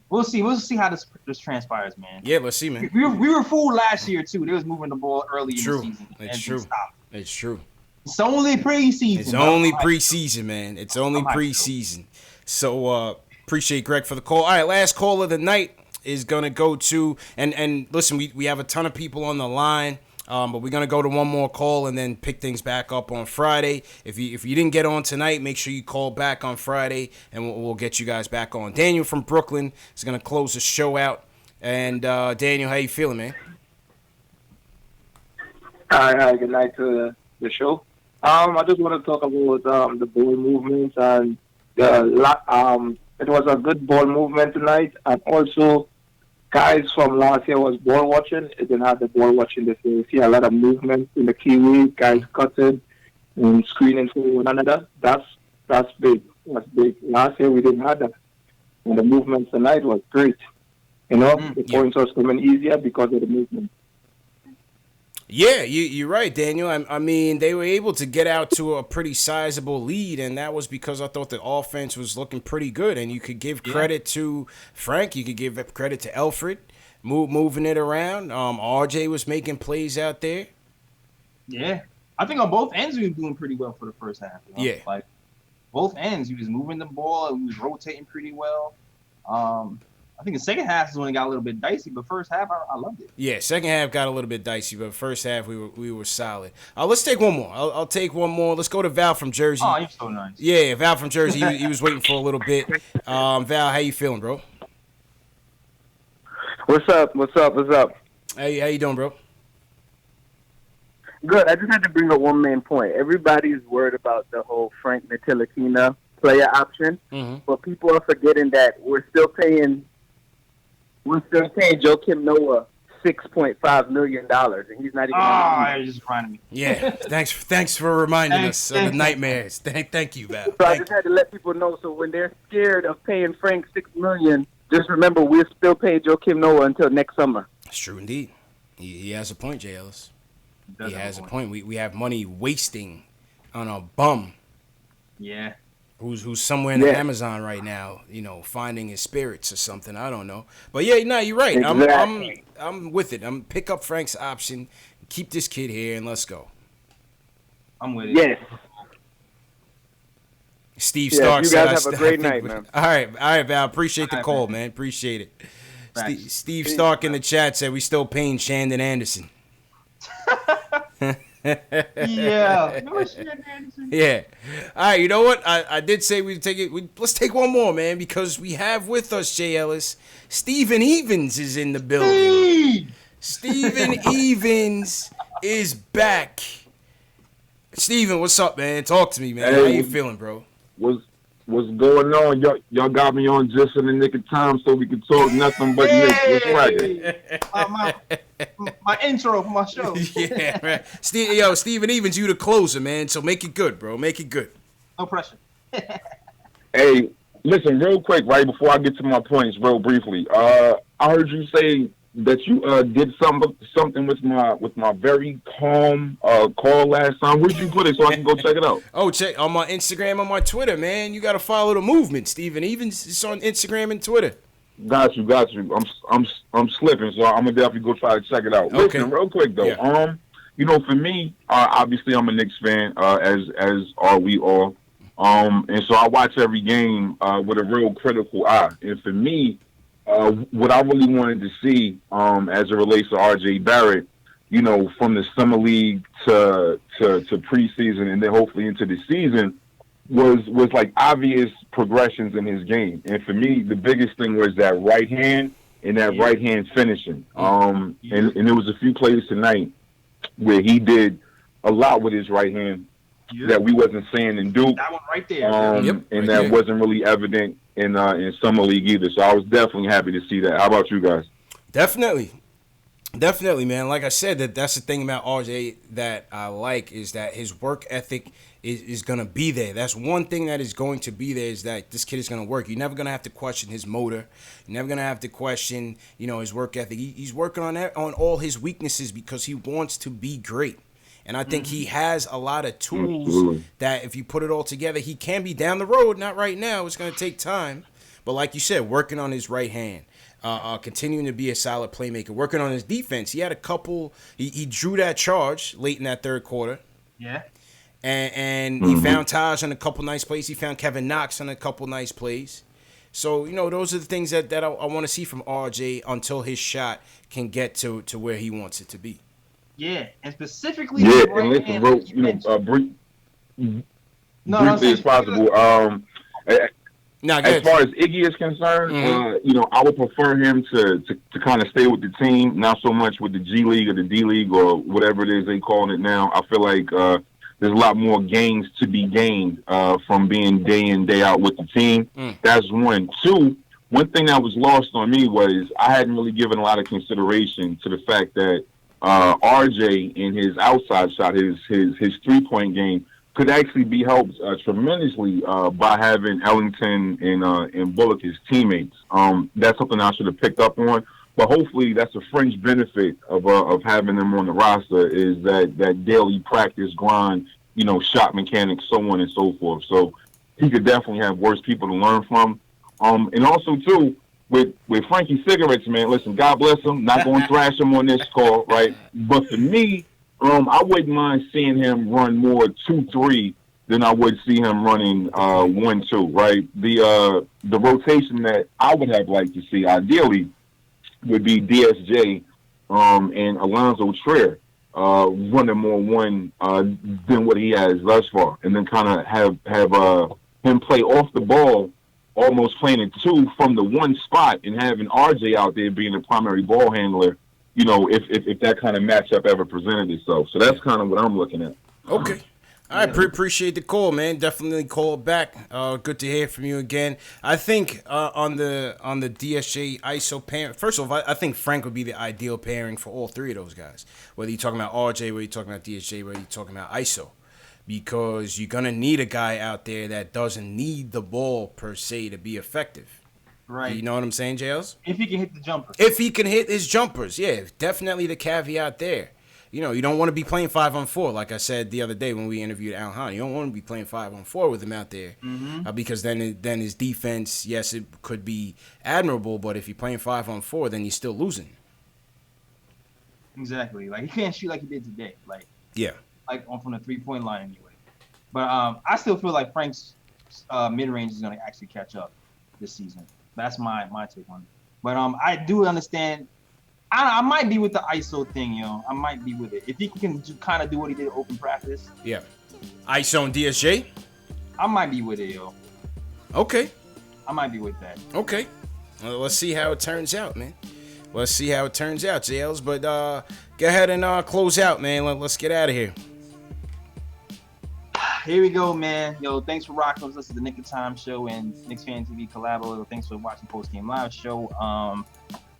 we'll see. We'll see how this transpires, man. Yeah, let's see, man. We were fooled last year too. They was moving the ball early in the season. It's true. It's true. It's only preseason. It's only preseason, man. It's only preseason. So appreciate Greg for the call. All right, last call of the night is gonna go to and listen, we have a ton of people on the line. But we're going to go to one more call and then pick things back up on Friday. If you didn't get on tonight, make sure you call back on Friday, and we'll get you guys back on. Daniel from Brooklyn is going to close the show out. And, Daniel, how you feeling, man? Hi, good night to the show. I just want to talk about the ball movements, and it was a good ball movement tonight, and also guys from last year was ball watching. It didn't have the ball watching this year. You see a lot of movement in the Kiwi, guys cutting and screening for one another. That's big. That's big. Last year we didn't have that. And the movement tonight was great. The points was coming easier because of the movement. Yeah, you're right, Daniel. I mean, they were able to get out to a pretty sizable lead, and that was because I thought the offense was looking pretty good. And you could give credit to Frank. You could give credit to Alfred, moving it around. RJ was making plays out there. Yeah. I think on both ends, he was doing pretty well for the first half. Yeah. Like, both ends, he was moving the ball. He was rotating pretty well. I think the second half is when it got a little bit dicey, but first half, I loved it. Yeah, second half got a little bit dicey, but first half we were solid. Let's take one more. I'll take one more. Let's go to Val from Jersey. Oh, you're so nice. Yeah, Val from Jersey. He was waiting for a little bit. Val, how you feeling, bro? What's up? How you doing, bro? Good. I just had to bring up one main point. Everybody's worried about the whole Frank Ntilikina player option, but people are forgetting that we're still paying Joakim Noah $6.5 million, and he's not even. I just reminded me. Yeah, thanks for reminding us of the nightmares. Thank you, Val. So I just had to let people know. So when they're scared of paying Frank $6 million, just remember we're still paying Joakim Noah until next summer. That's true indeed. He has a point, J. Ellis. He has a point. We have money wasting on a bum. Yeah. Who's somewhere in the Amazon right now, finding his spirits or something. I don't know. But yeah, no, you're right. Exactly. I'm with it. I'm pick up Frank's option, keep this kid here, and let's go. I'm with it. Yes. Steve Stark. You guys have a great night, man. All right, Val. Appreciate the call, man. Appreciate it. Steve Stark in the chat said we still paying Shandon Anderson. Yeah. Yeah. All right, you know what? I did say we'd take it. Let's take one more, man, because we have with us, Jay Ellis. Steven Evans is in the building. Steven Evans is back. Steven, what's up, man? Talk to me, man. How you feeling, bro? What's going on? Y'all got me on just in the nick of time so we can talk nothing but Knicks. What's my intro for my show. Yeah, man. Steven Evans, you the closer, man. So make it good, bro. Make it good. No pressure. Hey, listen, real quick, right before I get to my points, real briefly. I heard you say that you did something with my very calm call last time. Where'd you put it so I can go check it out? Oh, check on my Instagram, on my Twitter, man. You got to follow the movement, Steven. Even it's on Instagram and Twitter. Got you. I'm slipping, so I'm gonna definitely go try to check it out. Okay. Listen, real quick though. Yeah. For me, obviously I'm a Knicks fan, as are we all. And so I watch every game with a real critical eye. And for me, what I really wanted to see, as it relates to RJ Barrett, from the summer league to preseason and then hopefully into the season, was like obvious progressions in his game. And for me, the biggest thing was that right hand and that right hand finishing. And there was a few plays tonight where he did a lot with his right hand that we wasn't seeing in Duke. That one right there. And that wasn't really evident in summer league either. So I was definitely happy to see that. How about you guys? Definitely, man. Like I said, that's the thing about RJ that I like, is that his work ethic is going to be there. That's one thing that is going to be there, is that this kid is going to work. You're never going to have to question his motor. You're never going to have to question, his work ethic. He's working on all his weaknesses because he wants to be great. And I think he has a lot of tools that if you put it all together, he can be down the road. Not right now. It's going to take time. But like you said, working on his right hand. Continuing to be a solid playmaker, working on his defense. He had a couple. He drew that charge late in that third quarter. Yeah. And he found Taj on a couple nice plays. He found Kevin Knox on a couple nice plays. So, those are the things that I want to see from RJ until his shot can get to where he wants it to be. Yeah, and specifically. Yeah, and listen, briefly as possible. As far as Iggy is concerned, I would prefer him to kind of stay with the team, not so much with the G League or the D League or whatever it is they calling it now. I feel like there's a lot more gains to be gained from being day in, day out with the team. That's one. Two, one thing that was lost on me was I hadn't really given a lot of consideration to the fact that RJ in his outside shot, his 3-point game, could actually be helped tremendously by having Ellington and Bullock as teammates. That's something I should have picked up on. But hopefully that's a fringe benefit of having them on the roster, is that daily practice grind, shot mechanics, so on and so forth. So he could definitely have worse people to learn from. And also, too, with Frankie Cigarettes, man, listen, God bless him. Not going to thrash him on this call, right? But for me, I wouldn't mind seeing him run more 2-3 than I would see him running 1-2, right? The rotation that I would have liked to see, ideally, would be DSJ and Alonzo Trier running more 1 than what he has thus far, and then kind of have him play off the ball, almost playing it 2 from the 1 spot, and having RJ out there being the primary ball handler, if that kind of matchup ever presented itself. So that's kind of what I'm looking at. Okay. I appreciate the call, man. Definitely call back. Good to hear from you again. I think on the DSJ ISO pairing, first of all, I think Frank would be the ideal pairing for all three of those guys. Whether you're talking about RJ, whether you're talking about DSJ, whether you're talking about ISO. Because you're going to need a guy out there that doesn't need the ball per se to be effective. Right. You know what I'm saying, Jails? If he can hit the jumpers. If he can hit his jumpers, yeah. Definitely the caveat there. You don't want to be playing 5-on-4, like I said the other day when we interviewed Al Hahn. You don't want to be playing 5-on-4 with him out there, because then his defense, yes, it could be admirable, but if you're playing 5-on-4, then you're still losing. Exactly. Like, he can't shoot like he did today. Like, yeah, like from the 3-point line anyway. But I still feel like Frank's mid-range is going to actually catch up this season. That's my take on it. But I do understand. I might be with the ISO thing, I might be with it. If he can kind of do what he did at open practice. Yeah. ISO and DSJ? I might be with it, yo. Okay. I might be with that. Okay. Well, let's see how it turns out, man. Let's see how it turns out, JLs. But go ahead and close out, man. Let's get out of here. Here we go, man. Yo, thanks for rocking with us. This is the Nick of Time show and Knicks Fan TV collabo. Thanks for watching Postgame Live show.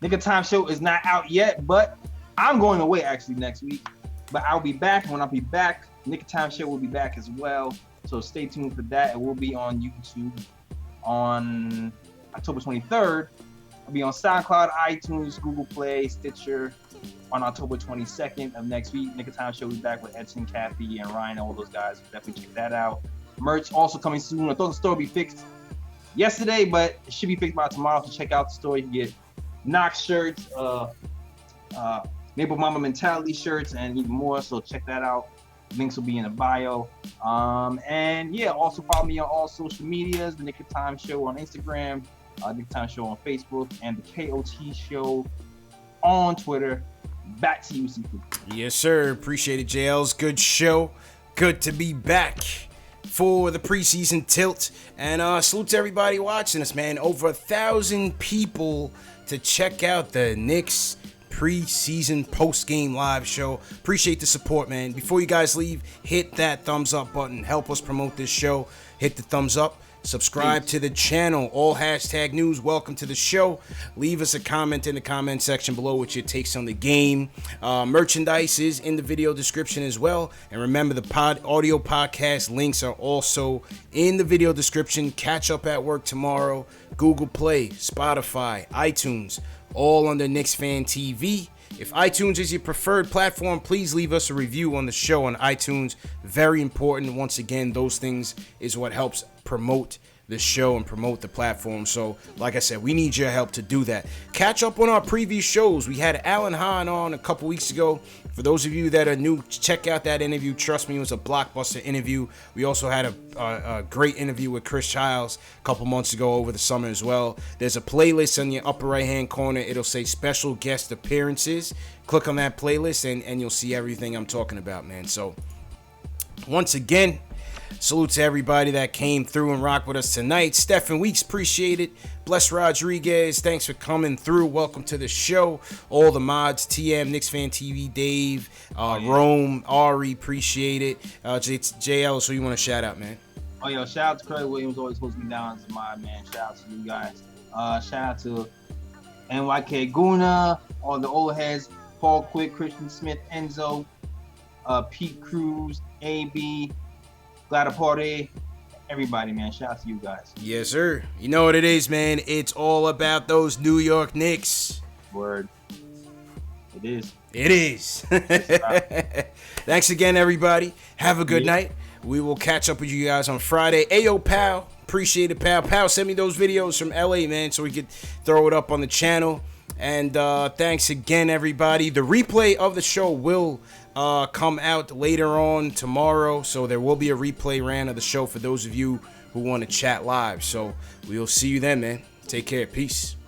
Nick of Time show is not out yet, but I'm going away actually next week. But I'll be back. When I'll be back, Nick of Time show will be back as well. So stay tuned for that. It will be on YouTube on October 23rd. It'll be on SoundCloud, iTunes, Google Play, Stitcher on October 22nd of next week. Nick of Time Show will be back with Edson, Kathy, and Ryan, all those guys. Definitely check that out. Merch also coming soon. I thought the store would be fixed yesterday, but it should be fixed by tomorrow. So check out the store. You can get Knox shirts, Maple Mama Mentality shirts, and even more. So check that out. Links will be in the bio. And yeah, also follow me on all social medias. The Nick of Time Show on Instagram, Nick of Time Show on Facebook, and the KOT Show on Twitter. Back to you, CP. Yes, sir. Appreciate it, JL's. Good show. Good to be back for the preseason tilt. And salute to everybody watching us, man. Over 1,000 people to check out the Knicks preseason post-game live show. Appreciate the support, man. Before you guys leave, hit that thumbs up button. Help us promote this show. Hit the thumbs up. Subscribe to the channel. All hashtag news. Welcome to the show. Leave us a comment in the comment section below with your takes on the game. Merchandise is in the video description as well. And remember, the audio podcast links are also in the video description. Catch up at work tomorrow. Google Play, Spotify, iTunes, all under Knicks Fan TV. If iTunes is your preferred platform, please leave us a review on the show on iTunes. Very important. Once again, those things is what helps promote the show and promote the platform. So, like I said, we need your help to do that. Catch up on our previous shows. We had Alan Hahn on a couple weeks ago. For those of you that are new, check out that interview. Trust me, it was a blockbuster interview. We also had a great interview with Chris Childs a couple months ago over the summer as well. There's a playlist in your upper right-hand corner. It'll say special guest appearances. Click on that playlist and you'll see everything I'm talking about, man. So, once again, salute to everybody that came through and rocked with us tonight. Stephen Weeks, appreciate it. Bless Rodriguez, thanks for coming through. Welcome to the show. All the mods, TM, Knicks Fan TV, Dave, Rome, Ari, appreciate it. JL, so you want to shout out, man? Oh, yo, shout out to Craig Williams, always holds me down as a mod, man. Shout out to you guys. Shout out to NYK Guna, all the old heads, Paul Quick, Christian Smith, Enzo, Pete Cruz, AB, Glad Party, everybody, man. Shout out to you guys. Yes, sir. You know what it is, man. It's all about those New York Knicks. Word. It is. It is. Thanks again, everybody. Have a good night. We will catch up with you guys on Friday. Ayo, pal. Appreciate it, pal. Pal, send me those videos from LA, man, so we could throw it up on the channel. And thanks again, everybody. The replay of the show will come out later on tomorrow, so there will be a replay ran of the show for those of you who want to chat live. So we'll see you then, man. Take care. Peace.